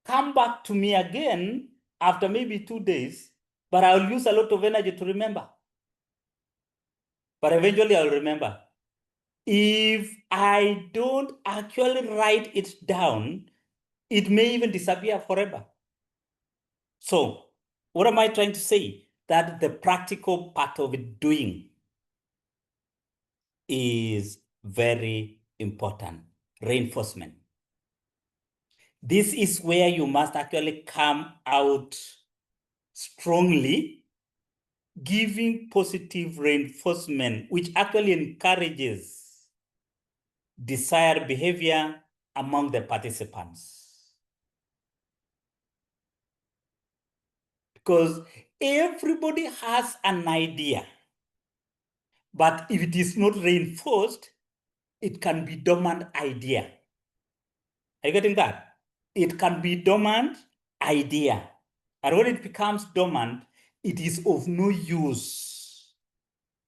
come back to me again after maybe 2 days, but I'll use a lot of energy to remember. But eventually I'll remember. If I don't actually write it down, it may even disappear forever. So what am I trying to say? That the practical part of it doing is very important. Reinforcement. This is where you must actually come out strongly, giving positive reinforcement, which actually encourages desired behavior among the participants. Because everybody has an idea, but if it is not reinforced, it can be dormant idea. Are you getting that? It can be dormant idea. And when it becomes dormant, it is of no use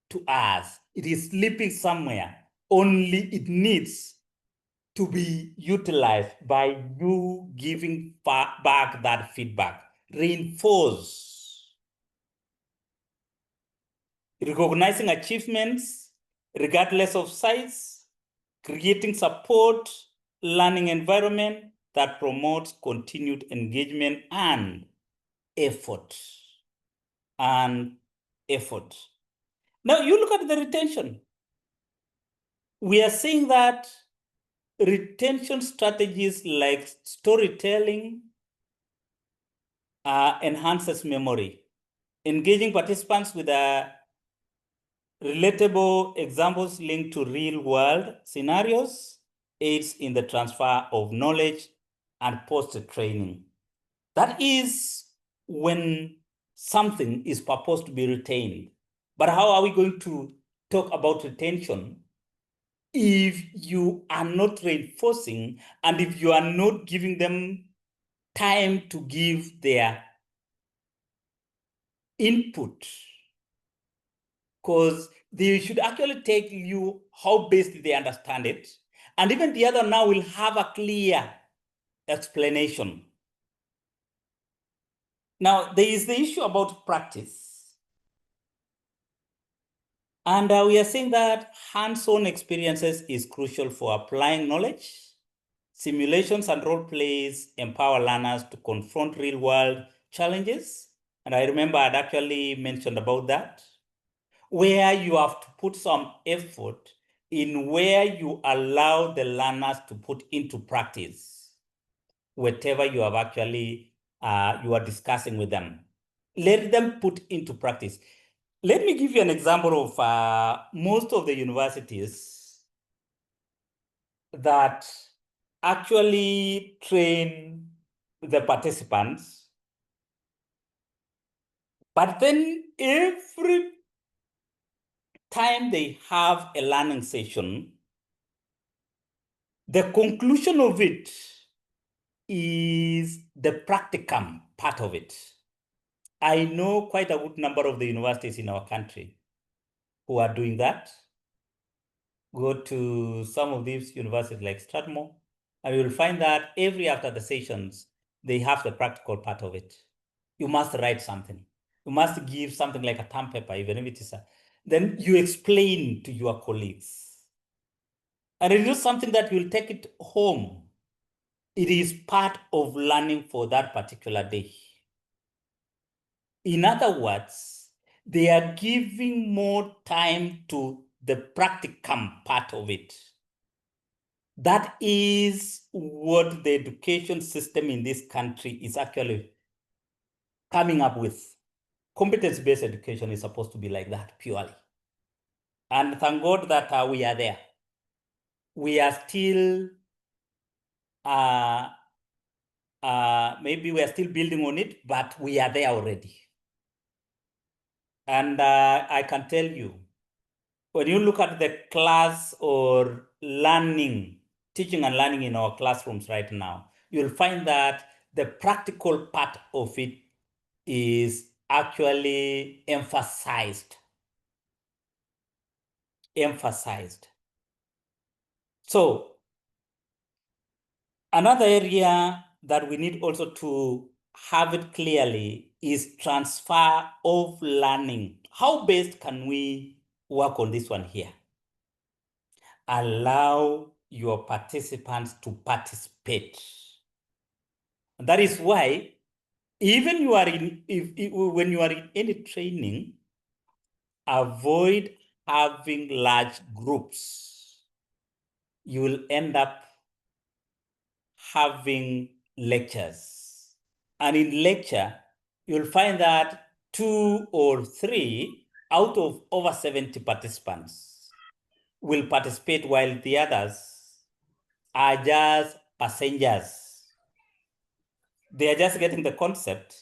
to us. It is sleeping somewhere. Only it needs to be utilized by you giving back that feedback. Reinforce. Recognizing achievements regardless of size, creating support, learning environment that promotes continued engagement and effort. And effort. Now you look at the retention. We are saying that retention strategies like storytelling enhances memory. Engaging participants with relatable examples linked to real-world scenarios aids in the transfer of knowledge and post-training. That is when something is supposed to be retained. But how are we going to talk about retention if you are not reinforcing and if you are not giving them time to give their input, because they should actually take you how best they understand it. And even the other now will have a clear explanation. Now, there is the issue about practice. And we are saying that hands-on experiences is crucial for applying knowledge. Simulations and role plays empower learners to confront real-world challenges. And I remember I'd actually mentioned about that, where you have to put some effort in where you allow the learners to put into practice whatever you have actually, you are discussing with them. Let them put into practice. Let me give you an example of most of the universities that actually train the participants, but then every time they have a learning session, the conclusion of it is the practicum part of it. I know quite a good number of the universities in our country who are doing that. Go to some of these universities like Strathmore, and you will find that every after the sessions, they have the practical part of it. You must write something. You must give something like a term paper, even if it is then you explain to your colleagues. And it is not something that you'll take it home. It is part of learning for that particular day. In other words, they are giving more time to the practicum part of it. That is what the education system in this country is actually coming up with. Competence-based education is supposed to be like that, purely. And thank God that we are there. We are still, maybe we are still building on it, but we are there already. And I can tell you, when you look at the class or learning, teaching and learning in our classrooms right now, you'll find that the practical part of it is actually emphasized. So another area that we need also to have it clearly is transfer of learning. How best can we work on this one here? Allow your participants to participate. And that is why even you are in, when you are in any training, avoid having large groups. You will end up having lectures. And in lecture, you'll find that 2 or 3 out of over 70 participants will participate while the others are just passengers. They are just getting the concept,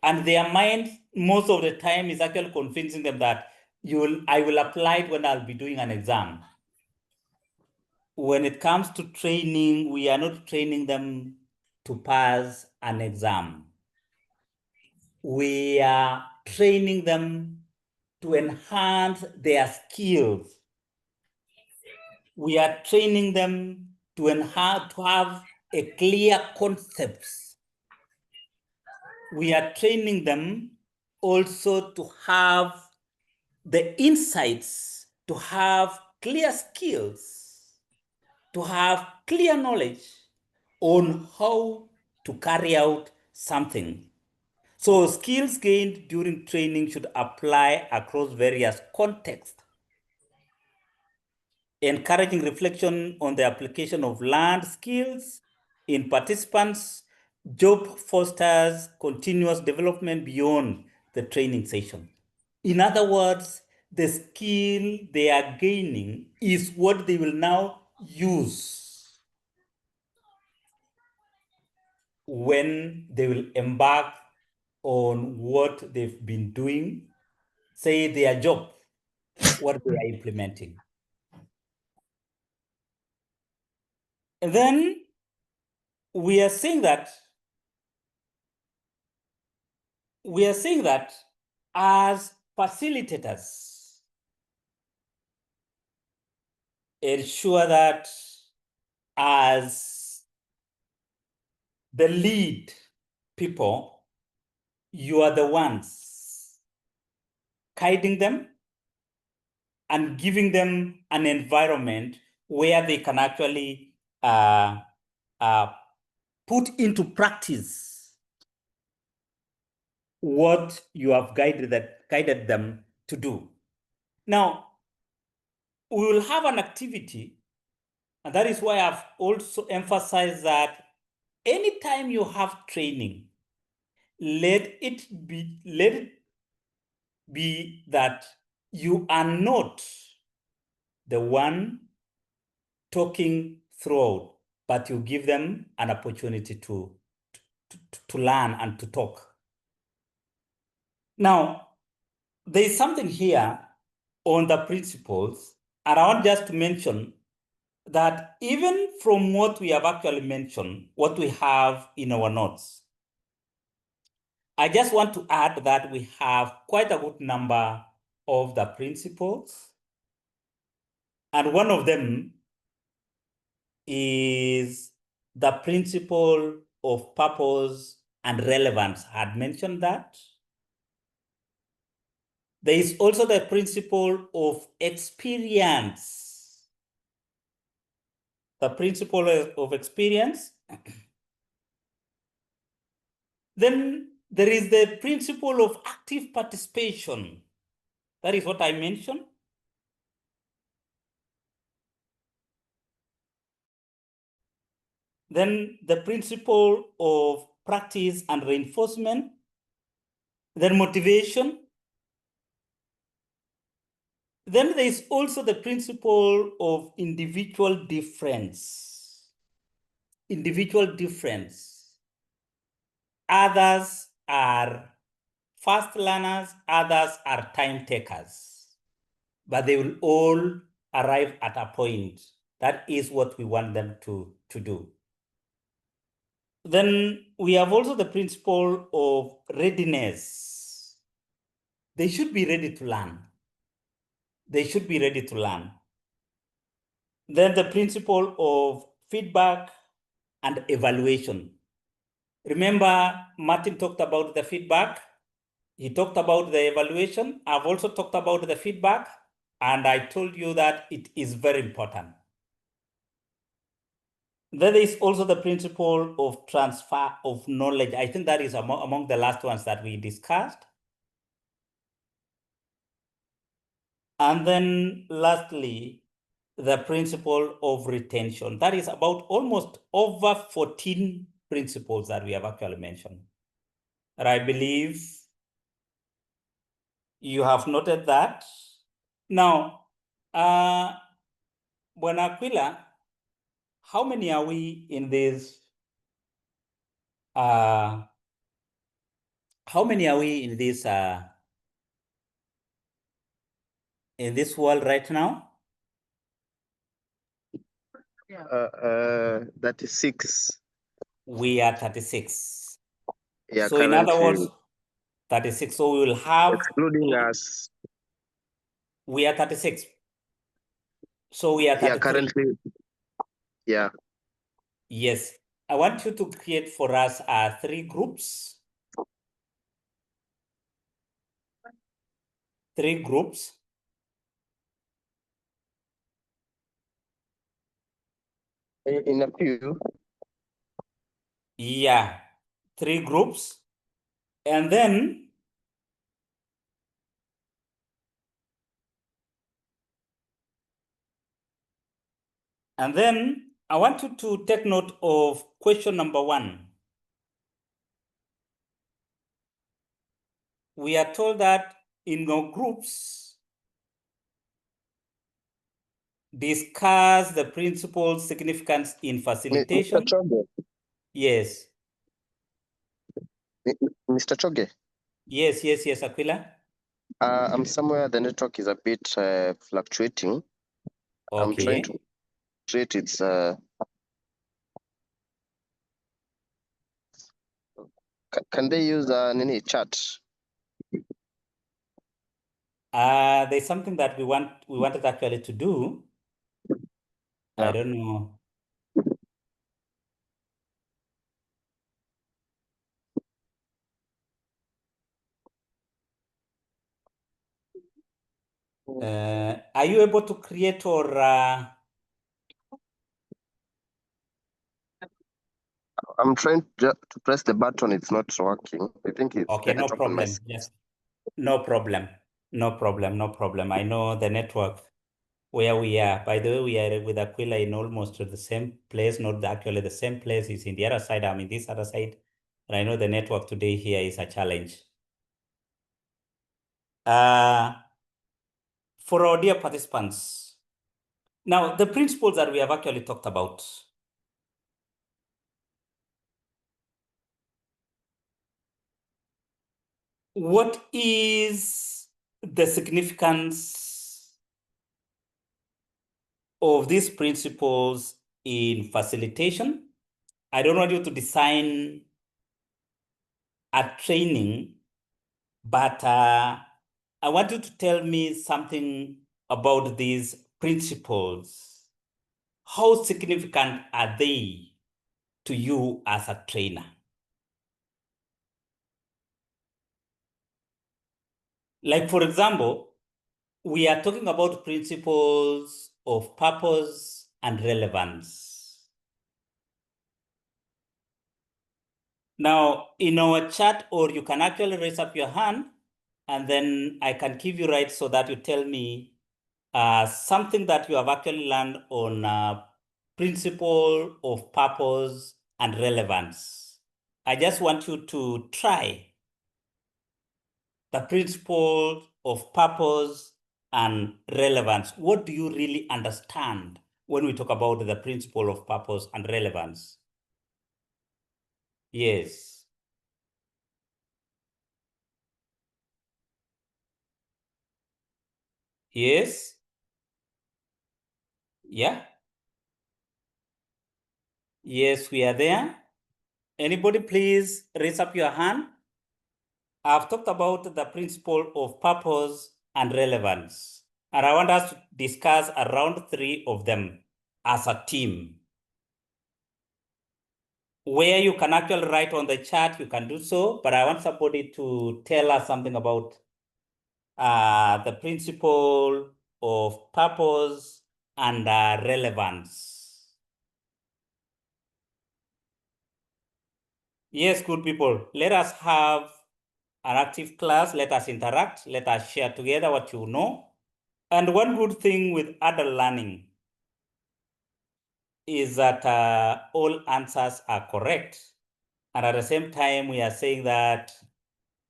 and their mind most of the time is actually convincing them that I will apply it when I'll be doing an exam. When it comes to training, we are not training them to pass an exam. We are training them to enhance their skills. We are training them to have a clear concepts. We are training them also to have the insights, to have clear skills, to have clear knowledge on how to carry out something. So skills gained during training should apply across various contexts, encouraging reflection on the application of learned skills in participants. Job fosters continuous development beyond the training session. In other words, the skill they are gaining is what they will now use when they will embark on what they've been doing, say their job. what we are implementing. And then we are saying that as facilitators, ensure that as the lead people, you are the ones guiding them and giving them an environment where they can actually put into practice what you have guided them to do. Now, we will have an activity, and that is why I've also emphasized that anytime you have training, let it be that you are not the one talking throughout, but you give them an opportunity to learn and to talk. Now, there is something here on the principles, and I want just to mention that even from what we have actually mentioned, what we have in our notes, I just want to add that we have quite a good number of the principles, and one of them is the principle of purpose and relevance. I had mentioned that. There is also the principle of experience. The principle of experience. Then there is the principle of active participation. That is what I mentioned. Then the principle of practice and reinforcement. Then motivation. Then there is also the principle of individual difference. Individual difference. Others are fast learners, others are time takers, but they will all arrive at a point. That is what we want them to do. Then we have also the principle of readiness. They should be ready to learn. They should be ready to learn. Then the principle of feedback and evaluation. Remember, Martin talked about the feedback. He talked about the evaluation. I've also talked about the feedback, and I told you that it is very important. Then there is also the principle of transfer of knowledge. I think that is among the last ones that we discussed. And then lastly, the principle of retention. That is about almost over 14 principles that we have actually mentioned. And I believe you have noted that. Now, Buena Aquila, how many are we in this? How many are we in this world right now? 36. We are 36. Yeah, so in other currently, words, 36. So we will have, excluding us. we are 36. So we are 33. Yeah, currently, yeah. Yes. I want you to create for us 3 groups. 3 groups. In a few. Yeah, 3 groups. And then I want you to take note of question number 1. We are told that in our groups, discuss the principal significance in facilitation. Mr. Choge. Yes. Mr. Choge. Yes, Aquila. I'm somewhere the network is a bit fluctuating. I'm trying to treat its. Can they use any chat? There's something that we wanted actually to do. I don't know. Are you able to create or I'm trying to press the button. It's not working. I think it's okay, the no network on my problem. Yes, no problem. No problem. No problem. I know the network where we are. By the way, we are with Aquila in almost the same place, not actually the same place. It's in the other side. I'm in this other side. And I know the network today here is a challenge. For our dear participants, now the principles that we have actually talked about. What is the significance of these principles in facilitation? I don't want you to design a training, but I want you to tell me something about these principles. How significant are they to you as a trainer? Like, for example, we are talking about principles of purpose and relevance. Now, in our chat, or you can actually raise up your hand, and then I can give you right so that you tell me something that you have actually learned on principle of purpose and relevance. I just want you to try the principle of purpose and relevance. What do you really understand when we talk about the principle of purpose and relevance? Yes. Yes. Yeah. Yes, we are there. Anybody please raise up your hand? I've talked about the principle of purpose and relevance, and I want us to discuss around 3 of them as a team. Where you can actually write on the chat, you can do so, but I want somebody to tell us something about the principle of purpose and relevance. Yes, good people, let us have an active class. Let us interact. Let us share together what you know. And one good thing with adult learning is that all answers are correct. And at the same time, we are saying that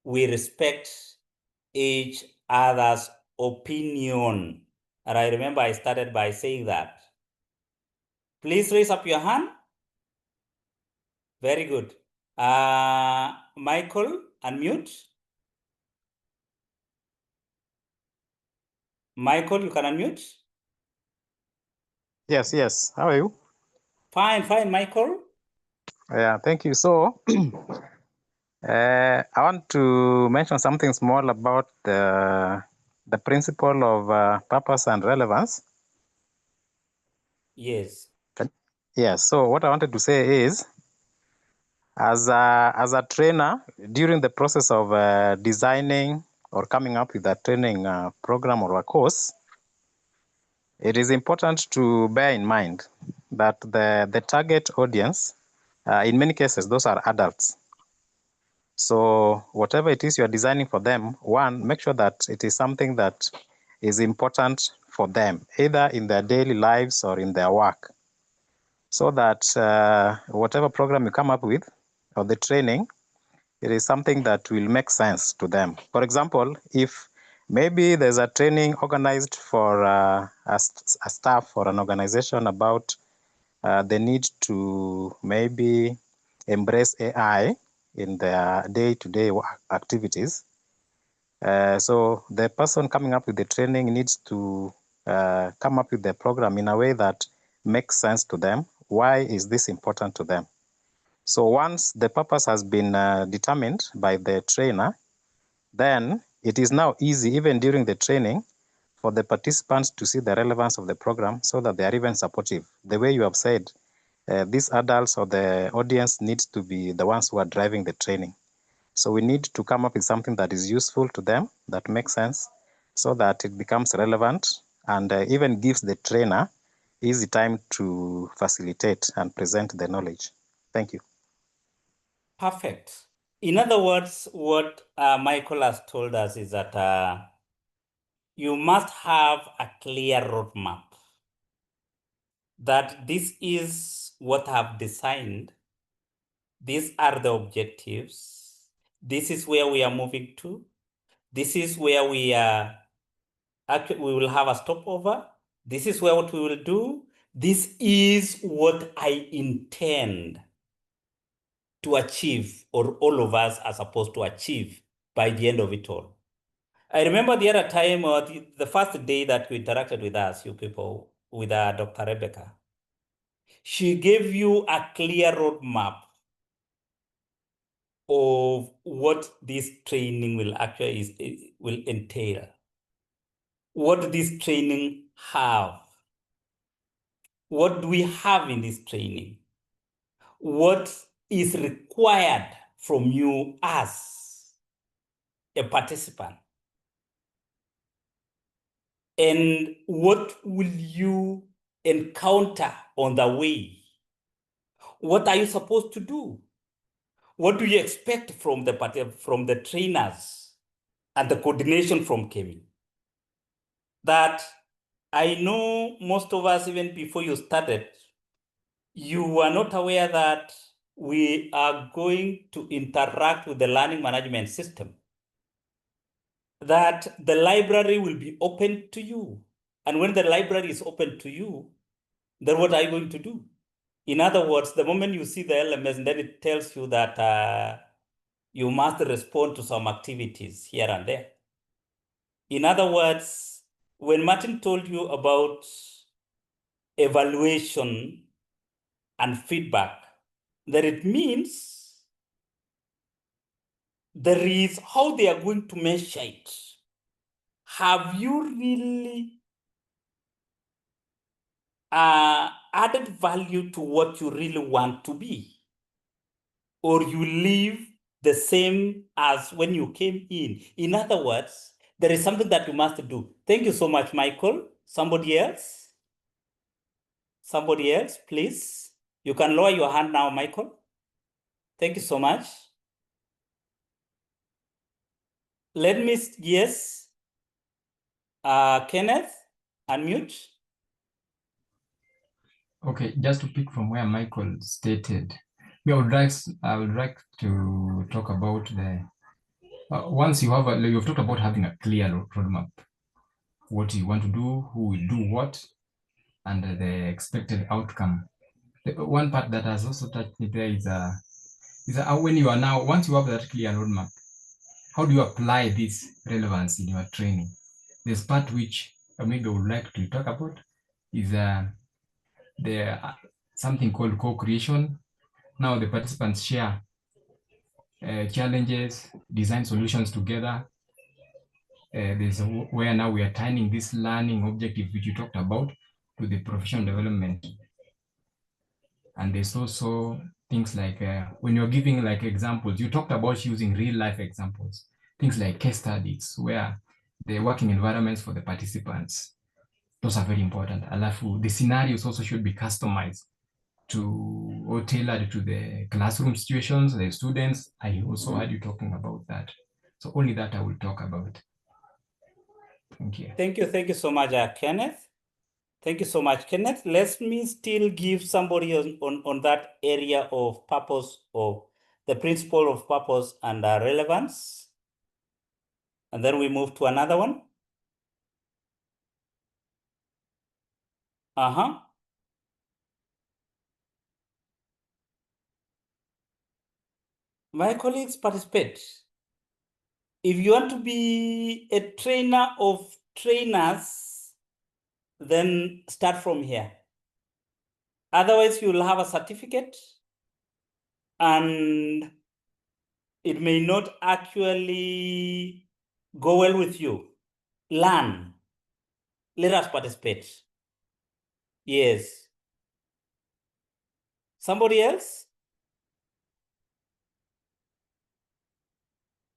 we respect each other's opinion. And I remember I started by saying that. Please raise up your hand. Very good. Michael, unmute. Michael, you can unmute. Yes, yes. How are you? Fine, fine, Michael. Yeah, thank you. So, I want to mention something small about the principle of purpose and relevance. Yes. Yes. So, what I wanted to say is, as a trainer, during the process of designing or coming up with a training program or a course, it is important to bear in mind that the target audience, in many cases, those are adults. So whatever it is you're designing for them, one, make sure that it is something that is important for them, either in their daily lives or in their work, so that whatever program you come up with or the training, it is something that will make sense to them. For example, if maybe there's a training organized for a staff or an organization about the need to maybe embrace AI in their day-to-day activities, So the person coming up with the training needs to come up with the program in a way that makes sense to them. Why is this important to them? So once the purpose has been determined by the trainer, then it is now easy, even during the training, for the participants to see the relevance of the program so that they are even supportive. The way you have said, these adults or the audience needs to be the ones who are driving the training. So we need to come up with something that is useful to them, that makes sense, so that it becomes relevant and even gives the trainer easy time to facilitate and present the knowledge. Thank you. Perfect. In other words, what Michael has told us is that you must have a clear roadmap, that this is what I've designed. These are the objectives. This is where we are moving to. This is where we are. Actually, we will have a stopover. This is what we will do. This is what I intend to achieve, or all of us are supposed to achieve by the end of it all. I remember the other time, or the first day that you interacted with us, you people, with Dr. Rebecca. She gave you a clear roadmap of what this training will actually will entail. What this training have? What do we have in this training? What is required from you as a participant? And what will you encounter on the way? What are you supposed to do? What do you expect from the trainers and the coordination from Kevin? That I know most of us, even before you started, you were not aware that we are going to interact with the learning management system, that the library will be open to you. And when the library is open to you, then what are you going to do? In other words, the moment you see the LMS, then it tells you that you must respond to some activities here and there. In other words, when Martin told you about evaluation and feedback, that it means there is how they are going to measure it. Have you really added value to what you really want to be? Or you leave the same as when you came in? In other words, there is something that you must do. Thank you so much, Michael. Somebody else? Somebody else, please. You can lower your hand now, Michael. Thank you so much. Let me, yes. Kenneth, unmute. Okay, just to pick from where Michael stated, I would like to talk about the once you have you've talked about having a clear roadmap, what you want to do, who will do what, and the expected outcome. One part that has also touched me there is when you are now, once you have that clear roadmap, how do you apply this relevance in your training? This part which maybe I would like to talk about is something called co-creation. Now the participants share challenges, design solutions together. There's where now we are tying this learning objective which you talked about to the professional development. And there's also things like when you're giving like examples, you talked about using real life examples, things like case studies where the working environments for the participants, those are very important. Alafu, the scenarios also should be customized to or tailored to the classroom situations, the students. I also heard you talking about that. So only that I will talk about. Thank you. Thank you so much, Kenneth. Thank you so much, Kenneth. Let me still give somebody on that area of purpose, of the principle of purpose and relevance. And then we move to another one. My colleagues participate. If you want to be a trainer of trainers, then start from here. Otherwise, you'll have a certificate and it may not actually go well with you. Learn. Let us participate. Yes. Somebody else?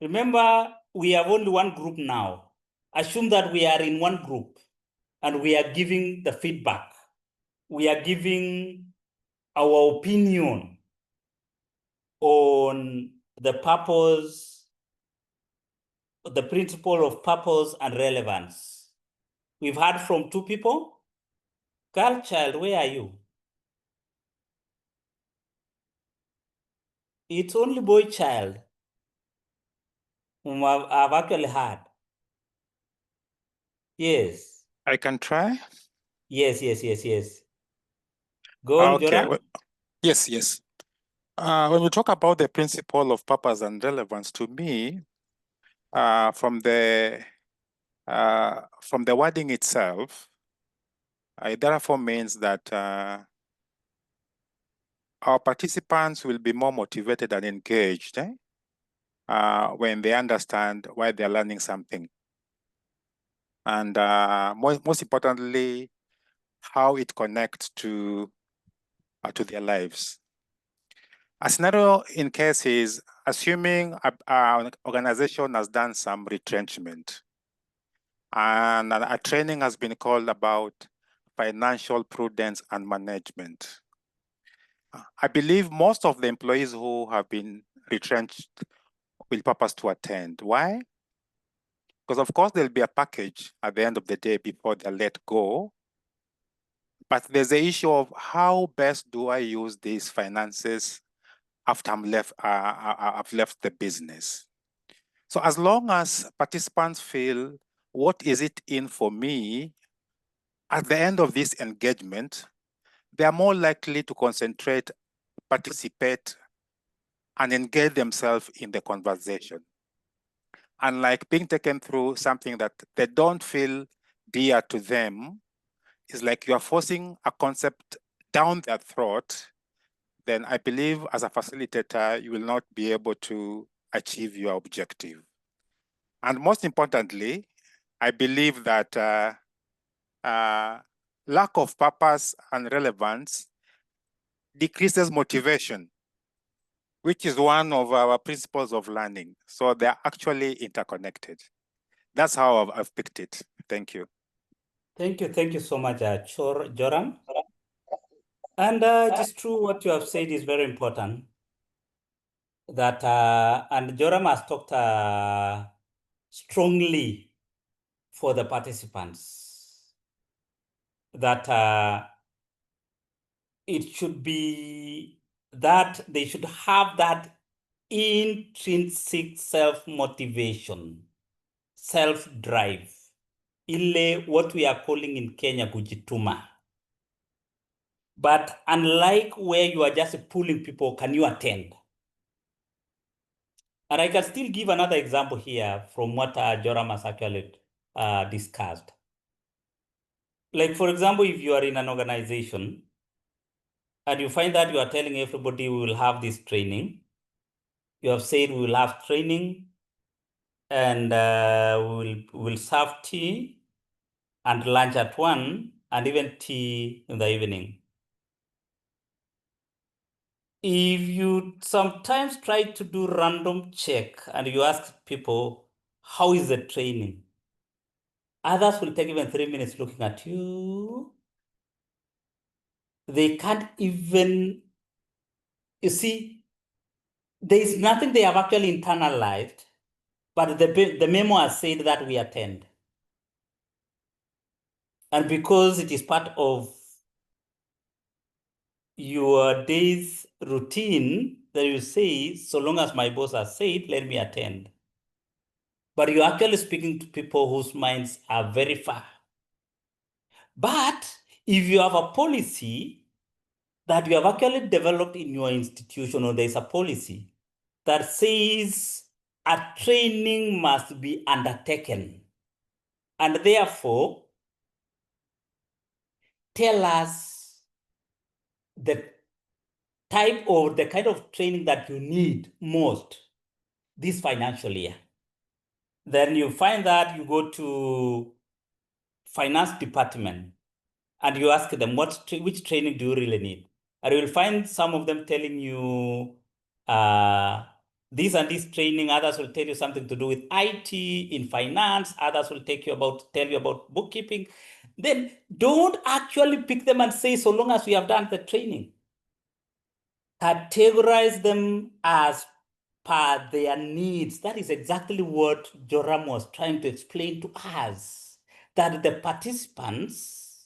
Remember, we have only one group now. Assume that we are in one group and we are giving the feedback. We are giving our opinion on the purpose, the principle of purpose and relevance. We've heard from two people. Girl child, where are you? It's only boy child whom I've actually heard. Yes. I can try. Yes. Go on, Okay. Joram. Yes. When we talk about the principle of purpose and relevance, to me, from the wording itself, it therefore means that our participants will be more motivated and engaged when they understand why they're learning something. And most importantly, how it connects to their lives. A scenario in case is assuming an organization has done some retrenchment and a training has been called about financial prudence and management. I believe most of the employees who have been retrenched will purpose to attend. Why? Because of course there'll be a package at the end of the day before they're let go. But there's the issue of how best do I use these finances after I've left the business. So as long as participants feel, what is it in for me? At the end of this engagement, they are more likely to concentrate, participate, and engage themselves in the conversation. Unlike being taken through something that they don't feel dear to them, it's like you are forcing a concept down their throat, then I believe as a facilitator, you will not be able to achieve your objective. And most importantly, I believe that lack of purpose and relevance decreases motivation, which is one of our principles of learning. So they're actually interconnected. That's how I've picked it. Thank you. Thank you so much, Joram. And it is true what you have said is very important. That and Joram has talked strongly for the participants that it should be that they should have that intrinsic self-motivation, self-drive, ile what we are calling in Kenya kujituma. But unlike where you are just pulling people, can you attend? And I can still give another example here from what Joram has actually discussed. Like, for example, if you are in an organization and you find that you are telling everybody we will have this training, you have said we will have training and we will serve tea and lunch at 1 and even tea in the evening. If you sometimes try to do random check and you ask people, how is the training? Others will take even 3 minutes looking at you. They can't even, you see, there is nothing they have actually internalized, but the memo has said that we attend. And because it is part of your day's routine, that you say, so long as my boss has said, let me attend. But you're actually speaking to people whose minds are very far. But if you have a policy that you have actually developed in your institution, or there's a policy that says a training must be undertaken. And therefore, tell us the type or the kind of training that you need most this financial year. Then you find that you go to finance department and you ask them which training do you really need? And you will find some of them telling you this and this training. Others will tell you something to do with IT in finance. Others will tell you about bookkeeping. Then don't actually pick them and say, so long as we have done the training. Categorize them as per their needs. That is exactly what Joram was trying to explain to us, that the participants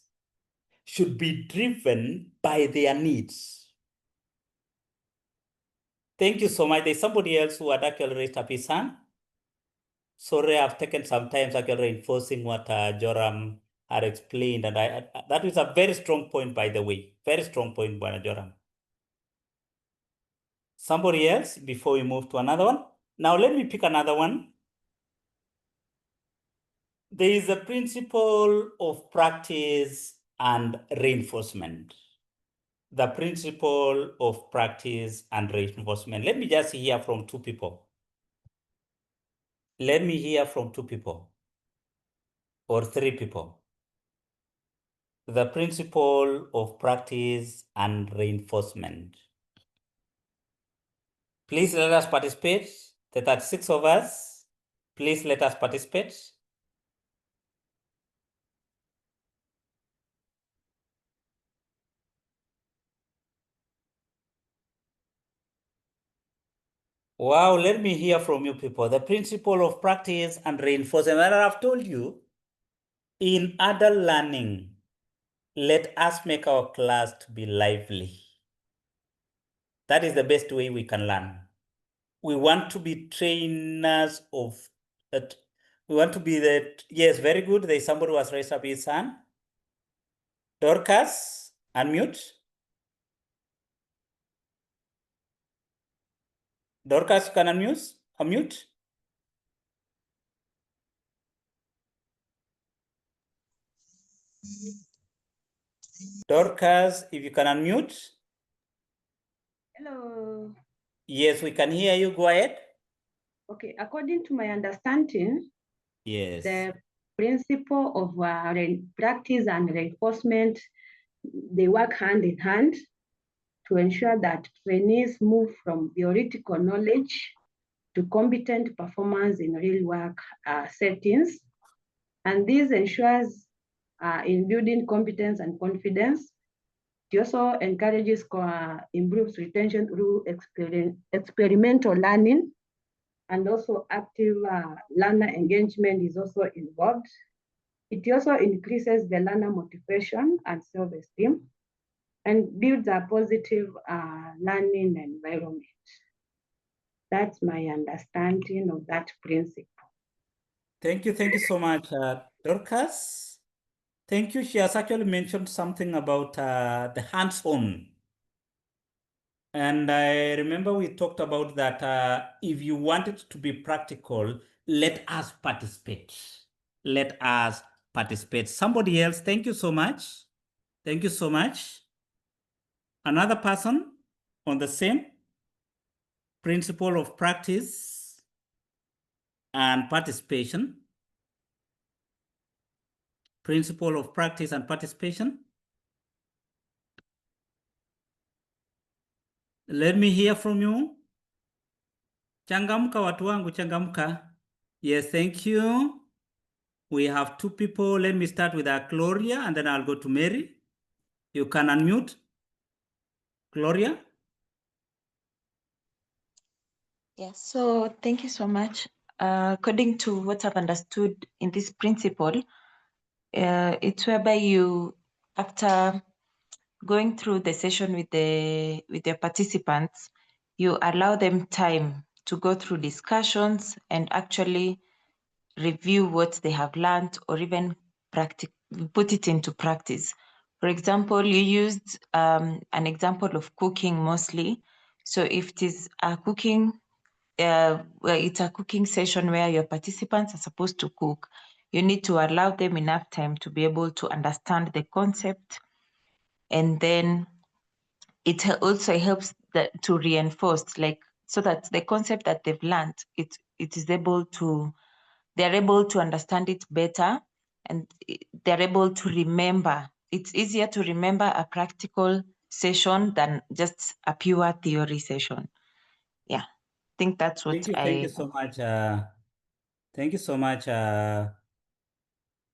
should be driven by their needs. Thank you so much. There's somebody else who had actually raised up his hand. Sorry, I've taken some time actually reinforcing what Joram had explained. And that is a very strong point, by the way. Very strong point, Bwana Joram. Somebody else before we move to another one. Now let me pick another one. There is a principle of practice and reinforcement. The principle of practice and reinforcement. Let me just hear from two people. Let me hear from two people or three people. The principle of practice and reinforcement. Please let us participate. The 36 of us, please let us participate. Wow, let me hear from you people. The principle of practice and reinforcement. And I've told you, in adult learning, let us make our class to be lively. That is the best way we can learn. We want to be trainers of it. We want to be yes, very good. There's somebody who has raised up his hand. Dorcas, unmute. Dorcas, you can unmute. Dorcas, if you can unmute. Hello. Yes, we can hear you. Go ahead. Okay, according to my understanding, yes, the principle of practice and reinforcement, they work hand in hand to ensure that trainees move from theoretical knowledge to competent performance in real work settings. And this ensures in building competence and confidence. It also encourages improves retention through experimental learning, and also active learner engagement is also involved. It also increases the learner motivation and self-esteem and builds a positive learning environment. That's my understanding of that principle. Thank you so much, Dorcas. Thank you. She has actually mentioned something about the hands-on. And I remember we talked about that if you want it to be practical, let us participate. Let us participate. Somebody else, thank you so much. Thank you so much. Another person on the same principle of practice and participation. Principle of practice and participation. Let me hear from you. Changamka watu wangu, changamka. Yes, thank you. We have two people. Let me start with Gloria and then I'll go to Mary. You can unmute. Gloria? Yes, so thank you so much. According to what I've understood in this principle, it's whereby you, after going through the session with the participants, you allow them time to go through discussions and actually review what they have learned or even put it into practice. For example, you used an example of cooking mostly. So if it is cooking where it's a cooking session where your participants are supposed to cook, you need to allow them enough time to be able to understand the concept. And then it also helps to reinforce, like, so that the concept that they've learned, they're able to understand it better, and they're able to remember. It's easier to remember a practical session than just a pure theory session. Yeah, I think that's what Thank you so much. Thank you so much.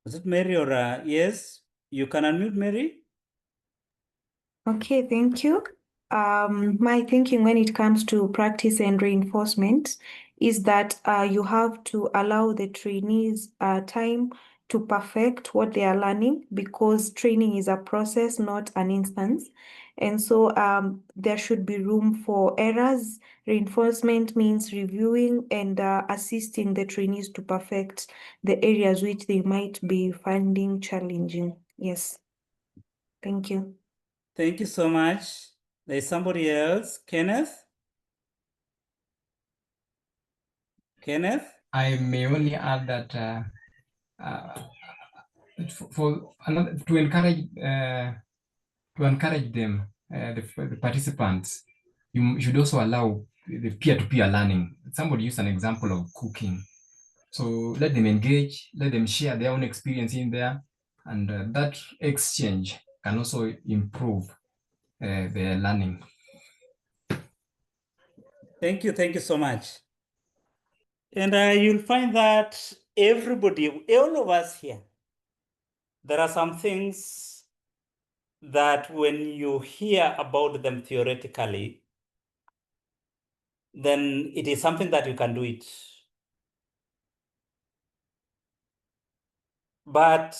Is it Mary or yes? You can unmute, Mary. Okay, thank you. My thinking when it comes to practice and reinforcement is that you have to allow the trainees time to perfect what they are learning, because training is a process, not an instance. And so there should be room for errors. Reinforcement means reviewing and assisting the trainees to perfect the areas which they might be finding challenging. Yes. Thank you. Thank you so much. There's somebody else. Kenneth? Kenneth? I may only add that for another, to encourage them, the participants, you should also allow the peer-to-peer learning. Somebody used an example of cooking. So let them engage, let them share their own experience in there, and that exchange can also improve their learning. Thank you so much. And you'll find that everybody, all of us here, there are some things that when you hear about them theoretically, then it is something that you can do it. But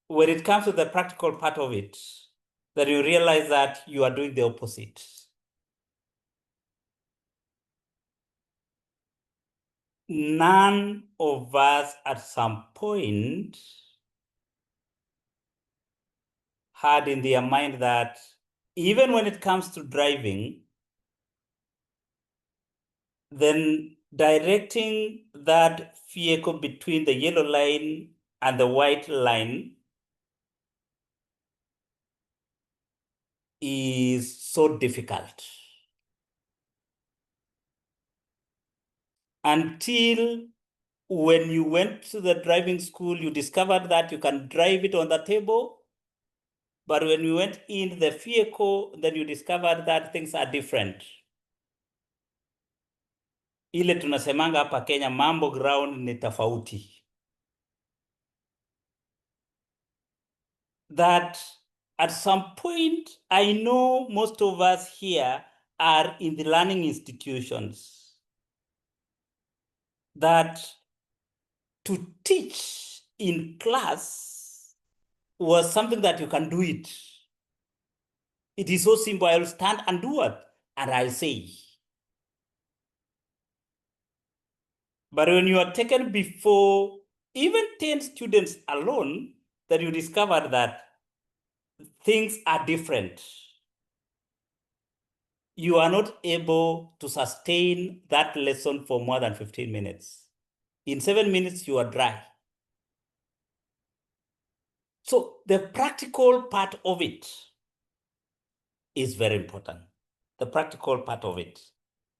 when it comes to the practical part of it, then you realize that you are doing the opposite. None of us at some point had in their mind that even when it comes to driving, then directing that vehicle between the yellow line and the white line is so difficult. Until when you went to the driving school, you discovered that you can drive it on the table. But when you went in the vehicle, then you discovered that things are different. Ile tunasemanga hapa Kenya, mambo ground ni tofauti. That at some point, I know most of us here are in the learning institutions. That to teach in class was something that you can do it. It is so simple. I'll stand and do it, and I'll say. But when you are taken before even 10 students alone, then you discover that things are different. You are not able to sustain that lesson for more than 15 minutes. In 7 minutes, you are dry. So the practical part of it is very important. The practical part of it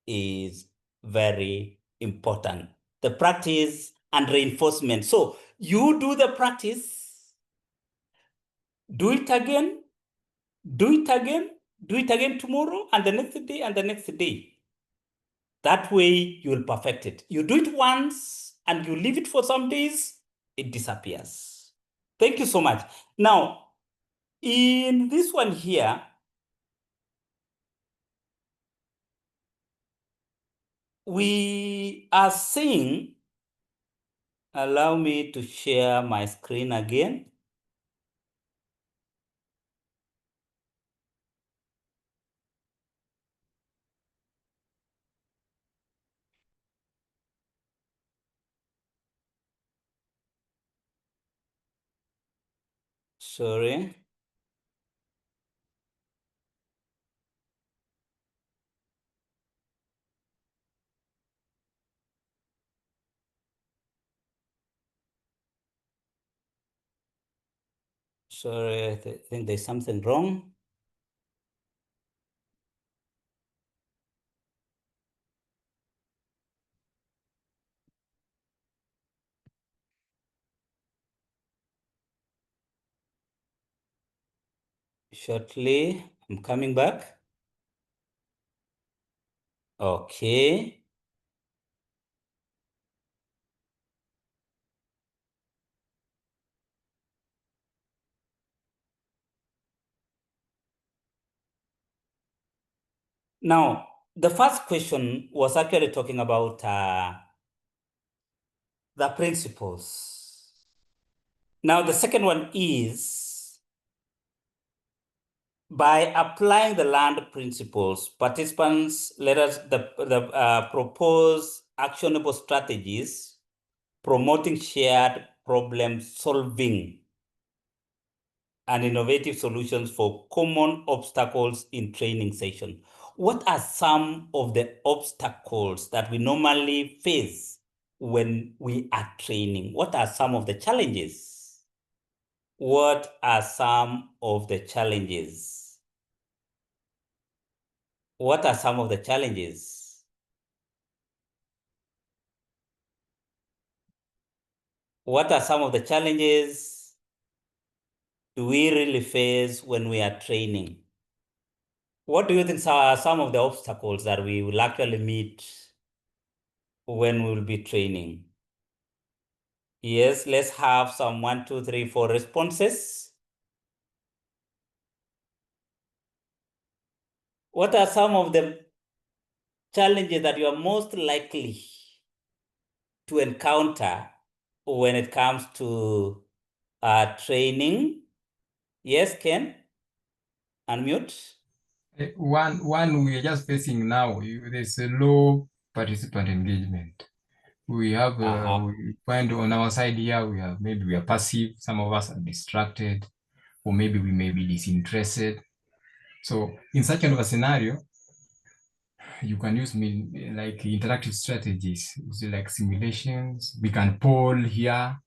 is very important. The practice and reinforcement. So you do the practice, do it again, do it again, do it again tomorrow, and the next day, and the next day. That way you will perfect it. You do it once and you leave it for some days, it disappears. Thank you so much. Now, in this one here, we are saying, allow me to share my screen again. Sorry. Sorry, I think there's something wrong. Shortly, I'm coming back. Okay. Now, the first question was actually talking about the principles. Now, the second one is by applying the land principles, participants let us propose actionable strategies promoting shared problem solving and innovative solutions for common obstacles in training session. What are some of the obstacles that we normally face when we are training? What are some of the challenges? What are some of the challenges? What are some of the challenges? What are some of the challenges do we really face when we are training? What do you think are some of the obstacles that we will actually meet when we will be training? Yes, let's have some 1, 2, 3, 4 responses. What are some of the challenges that you are most likely to encounter when it comes to training? Yes, Ken? Unmute. One we are just facing now, there's a low participant engagement. We have, we find on our side here, maybe we are passive, some of us are distracted, or maybe we may be disinterested. So in such kind of a scenario, you can use like interactive strategies, like simulations. We can poll here,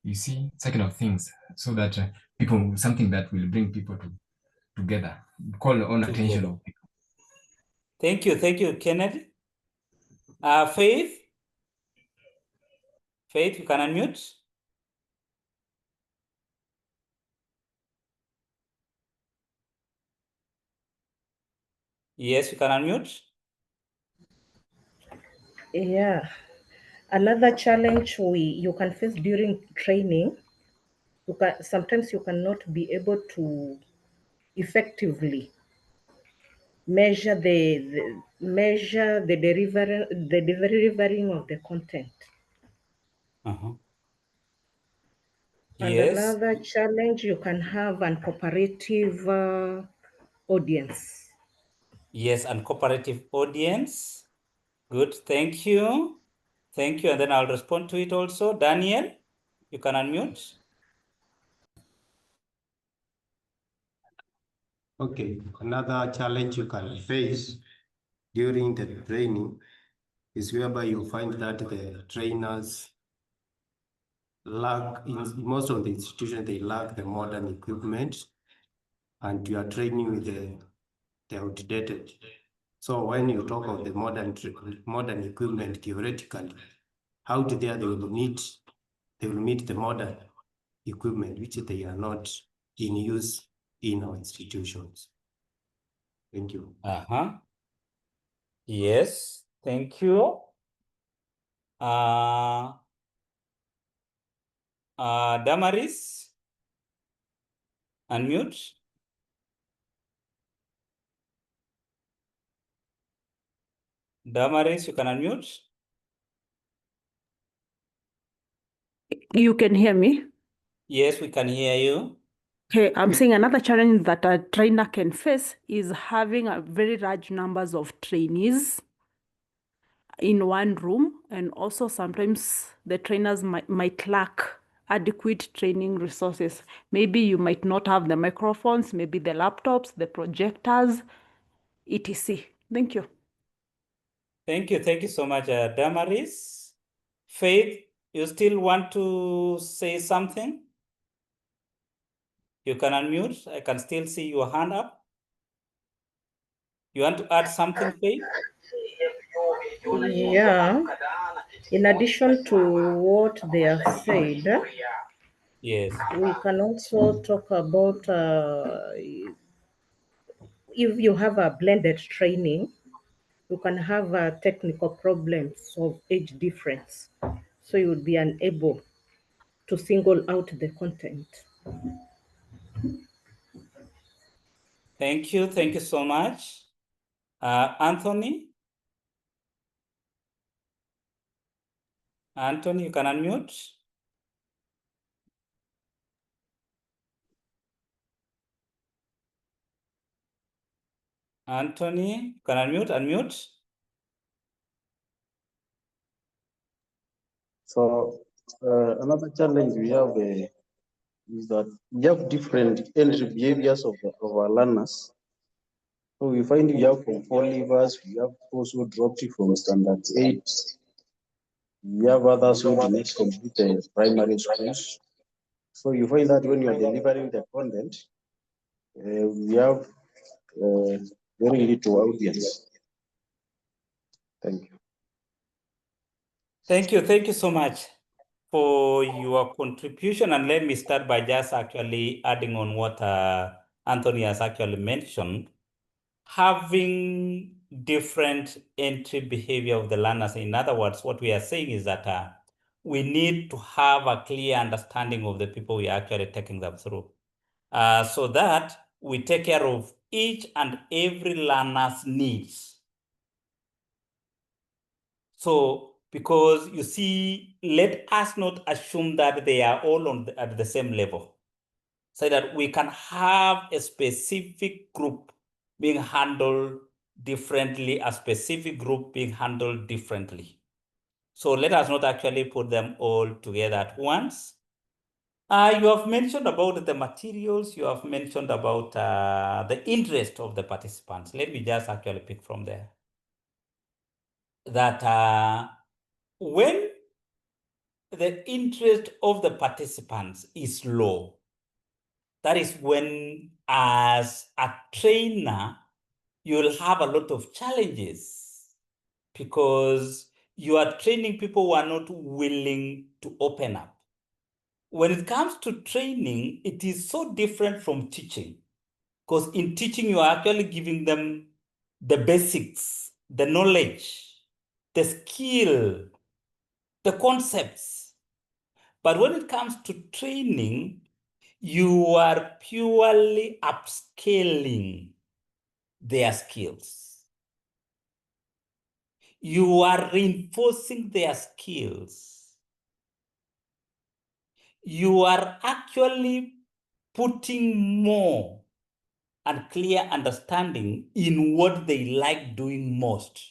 you see, such kind of things, so that something that will bring people together, call on attention of people. Thank you, Kenneth. Faith? Faith, you can unmute. Yes, you can unmute. Yeah. Another challenge you can face during training, sometimes you cannot be able to effectively measure the delivering of the content. And Yes. another challenge, you can have an cooperative audience. Yes, and cooperative audience. Good, thank you. Thank you, and then I'll respond to it also. Daniel, you can unmute. Okay, another challenge you can face during the training is whereby you find that the trainers lack, in most of the institutions, they lack the modern equipment, and you are training with the outdated. So when you talk of the modern equipment theoretically, how to they will meet the modern equipment, which they are not in use in our institutions. Thank you. Yes, thank you. Damaris, unmute. Damaris, you can unmute. You can hear me? Yes, we can hear you. Okay, I'm saying another challenge that a trainer can face is having a very large numbers of trainees in one room, and also sometimes the trainers might lack adequate training resources. Maybe you might not have the microphones, maybe the laptops, the projectors, etc. Thank you. Thank you so much, Damaris. Faith, you still want to say something? You can unmute. I can still see your hand up. You want to add something, Faith? Yeah. In addition to what they have said, Yes. we can also talk about if you have a blended training, you can have technical problems of age difference. So you would be unable to single out the content. Thank you. Thank you so much. Anthony? Anthony, you can unmute. Anthony, can unmute? Unmute. So another challenge we have is that we have different entry behaviors of our learners. So we find we have from 4 leavers, we have also dropped from standard 8. We have others who do not complete the primary schools. So you find that when you are delivering the content, we have very little audience. Thank you. Thank you. Thank you so much for your contribution. And let me start by just actually adding on what Anthony has actually mentioned. Having different entry behavior of the learners. In other words, what we are saying is that we need to have a clear understanding of the people we are actually taking them through. So that we take care of each and every learner's needs. So, because you see, let us not assume that they are all at the same level. So that we can have a specific group being handled differently, a specific group being handled differently. So let us not actually put them all together at once. You have mentioned about the materials, you have mentioned about the interest of the participants. Let me just actually pick from there. That when the interest of the participants is low, that is when, as a trainer, you'll have a lot of challenges because you are training people who are not willing to open up. When it comes to training, it is so different from teaching, because in teaching, you are actually giving them the basics, the knowledge, the skill, the concepts. But when it comes to training, you are purely upscaling their skills. You are reinforcing their skills. You are actually putting more and clear understanding in what they like doing most.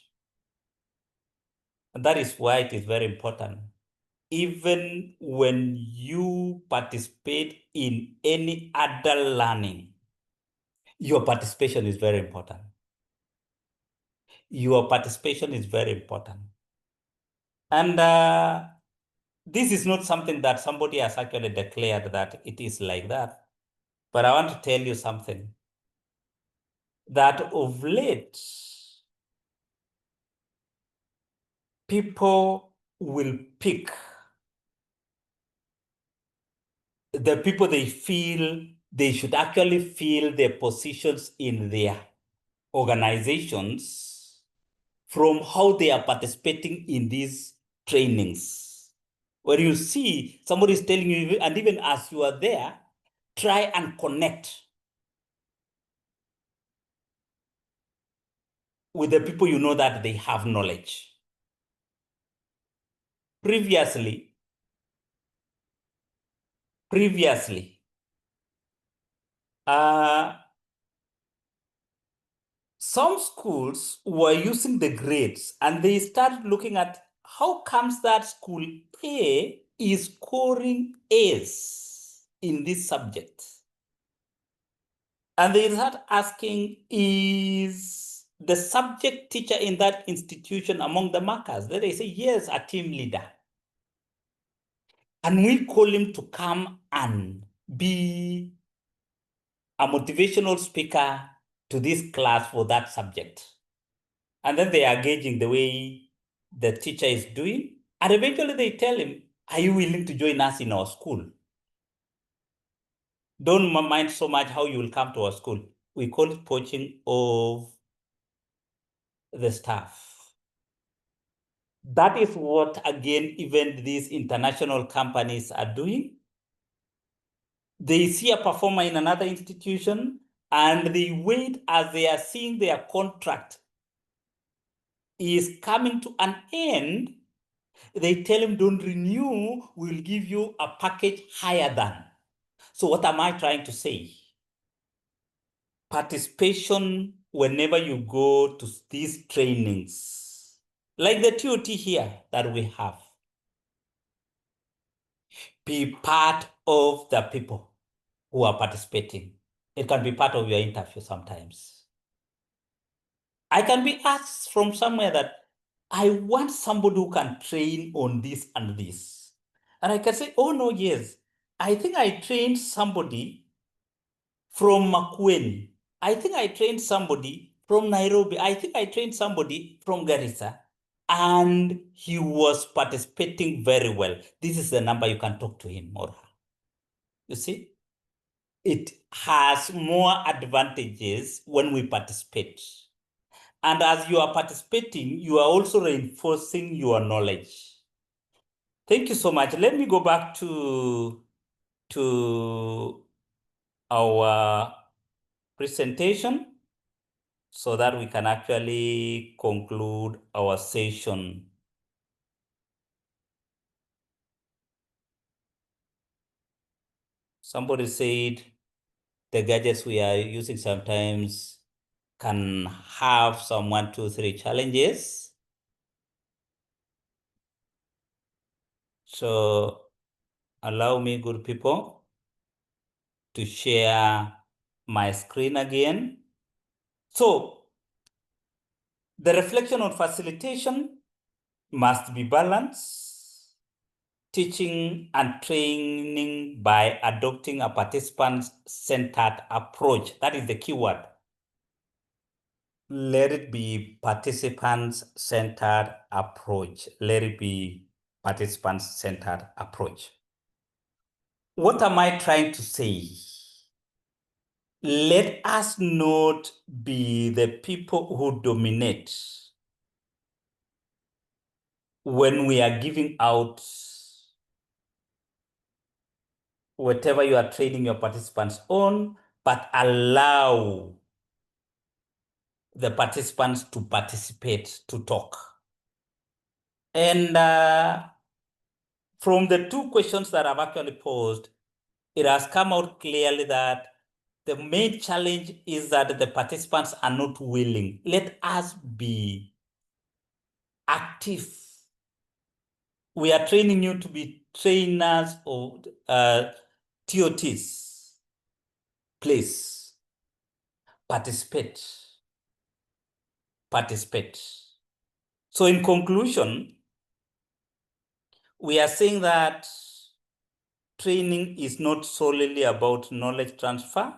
And that is why it is very important. Even when you participate in any other learning, your participation is very important. Your participation is very important. And this is not something that somebody has actually declared that it is like that. But I want to tell you something. That of late, people will pick the people they feel they should actually fill their positions in their organizations from how they are participating in these trainings. Where you see somebody is telling you, and even as you are there, try and connect with the people you know that they have knowledge. Previously, some schools were using the grades and they started looking at how comes that school A is scoring A's in this subject. And they start asking, is the subject teacher in that institution among the markers? Then they say, yes, a team leader. And we call him to come and be a motivational speaker to this class for that subject. And then they are gauging the way the teacher is doing. And eventually they tell him, are you willing to join us in our school? Don't mind so much how you will come to our school. We call it poaching of the staff. That is what, again, even these international companies are doing. They see a performer in another institution and they wait as they are seeing their contract is coming to an end. They tell him, don't renew, we'll give you a package higher than. So what am I trying to say? Participation whenever you go to these trainings, like the TOT here that we have, be part of the people who are participating. It can be part of your interview sometimes. I can be asked from somewhere that I want somebody who can train on this and this. And I can say, oh no, yes, I think I trained somebody from Makueni. I think I trained somebody from Nairobi. I think I trained somebody from Garissa. And he was participating very well. This is the number you can talk to him or her. You see? It has more advantages when we participate. And as you are participating, you are also reinforcing your knowledge. Thank you so much. Let me go back to our presentation so that we can actually conclude our session. Somebody said the gadgets we are using sometimes can have some 1, 2, 3 challenges. So allow me, good people, to share my screen again. So the reflection on facilitation must be balanced, teaching and training by adopting a participant-centered approach. That is the key word. Let it be participant-centered approach. Let it be participant-centered approach. What am I trying to say? Let us not be the people who dominate when we are giving out whatever you are training your participants on, but allow the participants to participate, to talk. And from the 2 questions that I've actually posed, it has come out clearly that the main challenge is that the participants are not willing. Let us be active. We are training you to be trainers of TOTs. Please participate. Participate. So in conclusion, we are saying that training is not solely about knowledge transfer.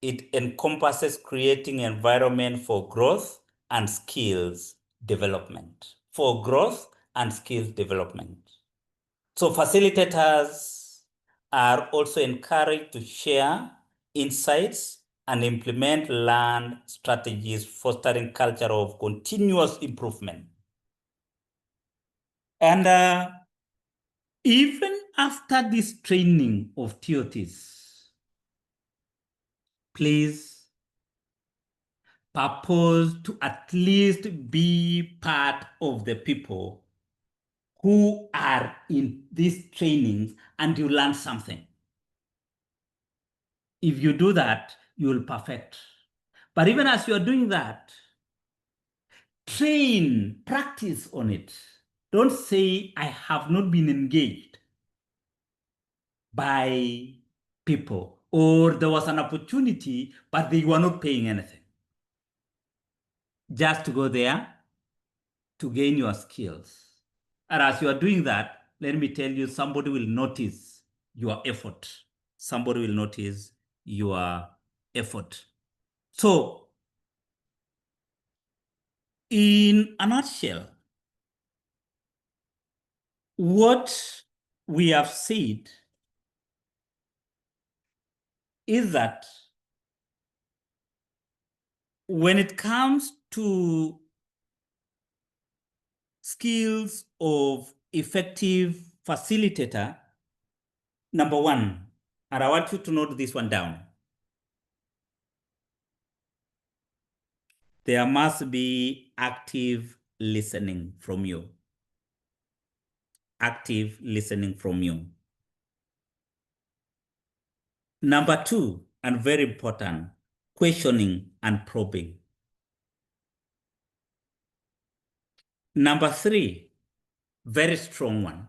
It encompasses creating an environment for growth and skills development. For growth and skills development. So facilitators are also encouraged to share insights and implement learned strategies, fostering culture of continuous improvement. And even after this training of TOTs, please purpose to at least be part of the people who are in these trainings and you learn something. If you do that, you will perfect. But even as you are doing that, train, practice on it. Don't say, I have not been engaged by people, or there was an opportunity, but they were not paying anything. Just to go there to gain your skills. And as you are doing that, let me tell you, somebody will notice your effort. Somebody will notice your effort. So, in a nutshell, what we have said is that when it comes to skills of effective facilitator, number one, and I want you to note this one down. There must be active listening from you. Active listening from you. Number two, and very important, questioning and probing. Number three, very strong one,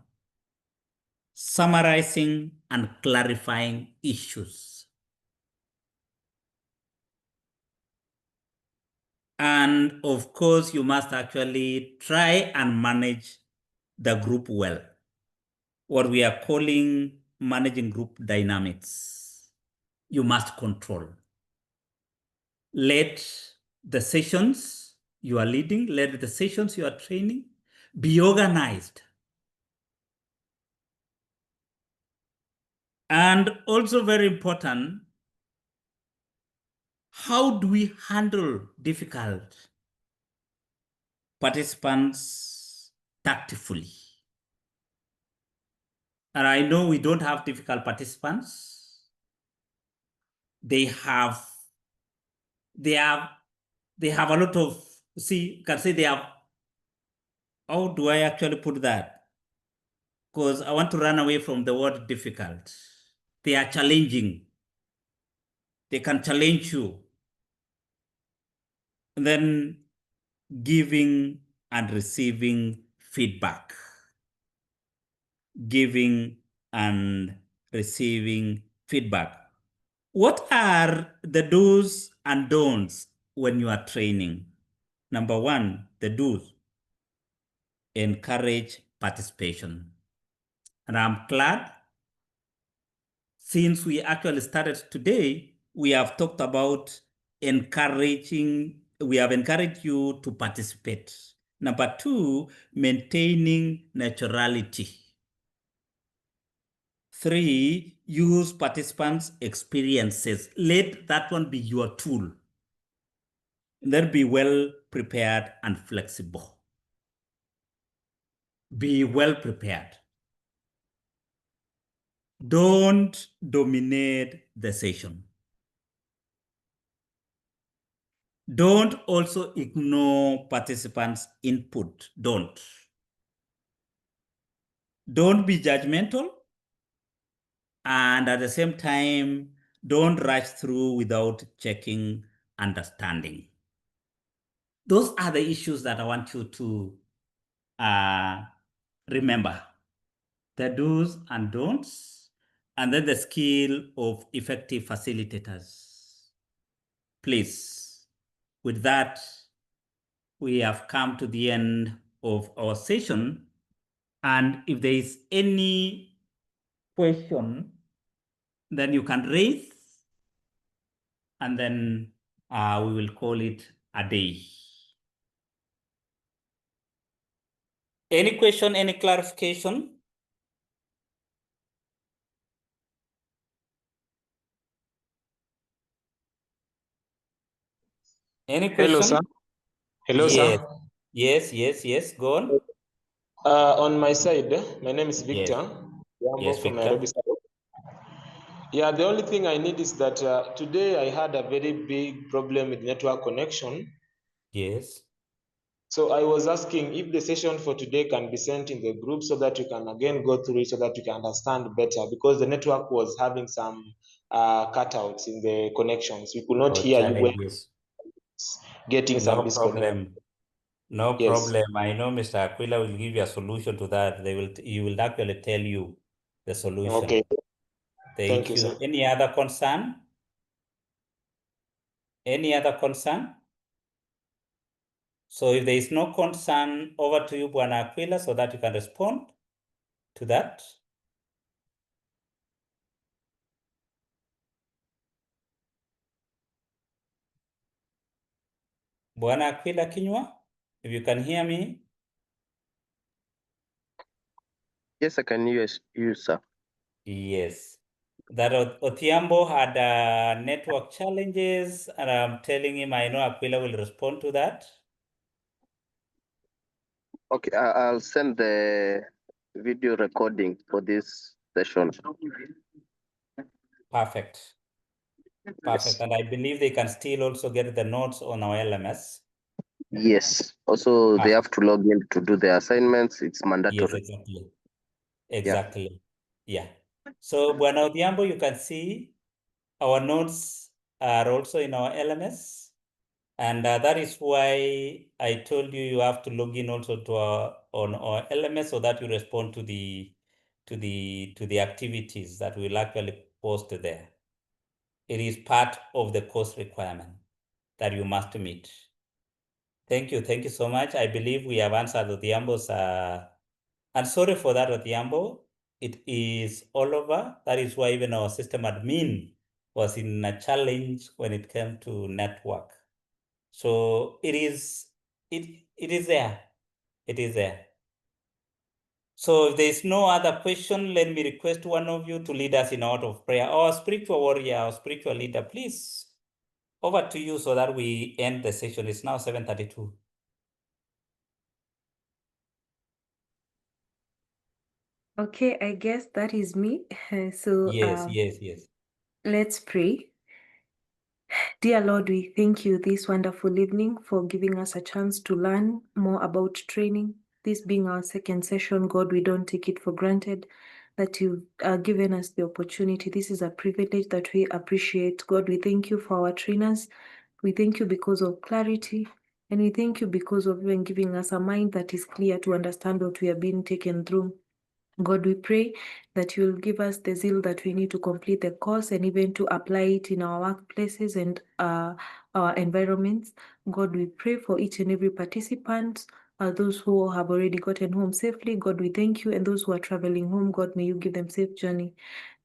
summarizing and clarifying issues. And of course, you must actually try and manage the group well. What we are calling managing group dynamics. You must control. Let the sessions you are leading, let the sessions you are training be organized. And also very important, how do we handle difficult participants tactfully? And I know we don't have difficult participants. They have a lot of, see, can say they have, how do I actually put that? Because I want to run away from the word difficult. They are challenging. They can challenge you. And then giving and receiving feedback. Giving and receiving feedback. What are the do's and don'ts when you are training? Number one, the do's. Encourage participation. And I'm glad since we actually started today, we have talked about encouraging, we have encouraged you to participate. Number two, maintaining naturality. Three, use participants' experiences. Let that one be your tool. Then be well prepared and flexible. Be well prepared. Don't dominate the session. Don't also ignore participants' input. Don't. Don't be judgmental. And at the same time, don't rush through without checking understanding. Those are the issues that I want you to remember. The do's and don'ts, and then the skill of effective facilitators. Please, with that, we have come to the end of our session. And if there is any question, then you can raise, and then we will call it a day. Any question, any clarification? Any question? Hello, sir. Hello, yes. sir. Yes. Go on. On my side, my name is Victor. Yes, From Victor. Nairobi. Yeah, the only thing I need is that today I had a very big problem with network connection. Yes. So I was asking if the session for today can be sent in the group so that you can again go through it so that you can understand better, because the network was having some cutouts in the connections. We could not hear you when getting some No disconnect. problem. No Yes. problem. I know Mr. Aquila will give you a solution to that. He will actually tell you the solution. Okay. Thank you, you. sir. Any other concern? Any other concern? So if there is no concern, over to you, Bwana Aquila, so that you can respond to that. Bwana Aquila Kinyua, if you can hear me. Yes, I can hear you, sir. Yes. That Othiambo had network challenges, and I'm telling him I know Aquila will respond to that. Okay, I'll send the video recording for this session. Perfect. Perfect. Yes. And I believe they can still also get the notes on our LMS. Yes. Also, they have to log in to do the assignments. It's Yes, mandatory. exactly. Exactly. Yeah. So, Bwana Odhiambo, you can see our notes are also in our LMS. And that is why I told you you have to log in also to on our LMS so that you respond to the activities that we'll actually post there. It is part of the course requirement that you must meet. Thank you so much. I believe we have answered Odhiambo's. And sorry for that, Odhiambo. It is all over. That is why even our system admin was in a challenge when it came to network. So it is there. It is there. So if there is no other question, let me request one of you to lead us in a word of prayer. Our spiritual warrior, our spiritual leader, please. Over to you so that we end the session. It's now 7:32. Okay, I guess that is me. So Yes. let's pray. Dear Lord, we thank you this wonderful evening for giving us a chance to learn more about training. This being our second session, God, we don't take it for granted that you've given us the opportunity. This is a privilege that we appreciate. God, we thank you for our trainers. We thank you because of clarity. And we thank you because of even giving us a mind that is clear to understand what we are being taken through. God, we pray that you will give us the zeal that we need to complete the course and even to apply it in our workplaces and our environments. God, we pray for each and every participant, those who have already gotten home safely. God, we thank you. And those who are traveling home, God, may you give them safe journey.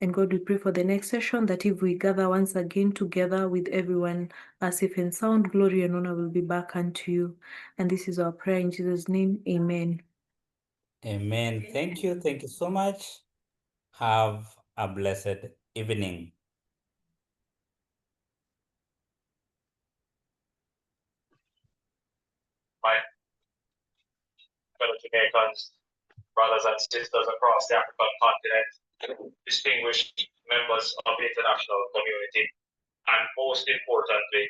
And God, we pray for the next session that if we gather once again together with everyone safe and sound, glory and honor will be back unto you. And this is our prayer in Jesus' name. Amen. Amen. Thank you so much. Have a blessed evening. My fellow Jamaicans, brothers and sisters across the African continent, distinguished members of the international community, and most importantly,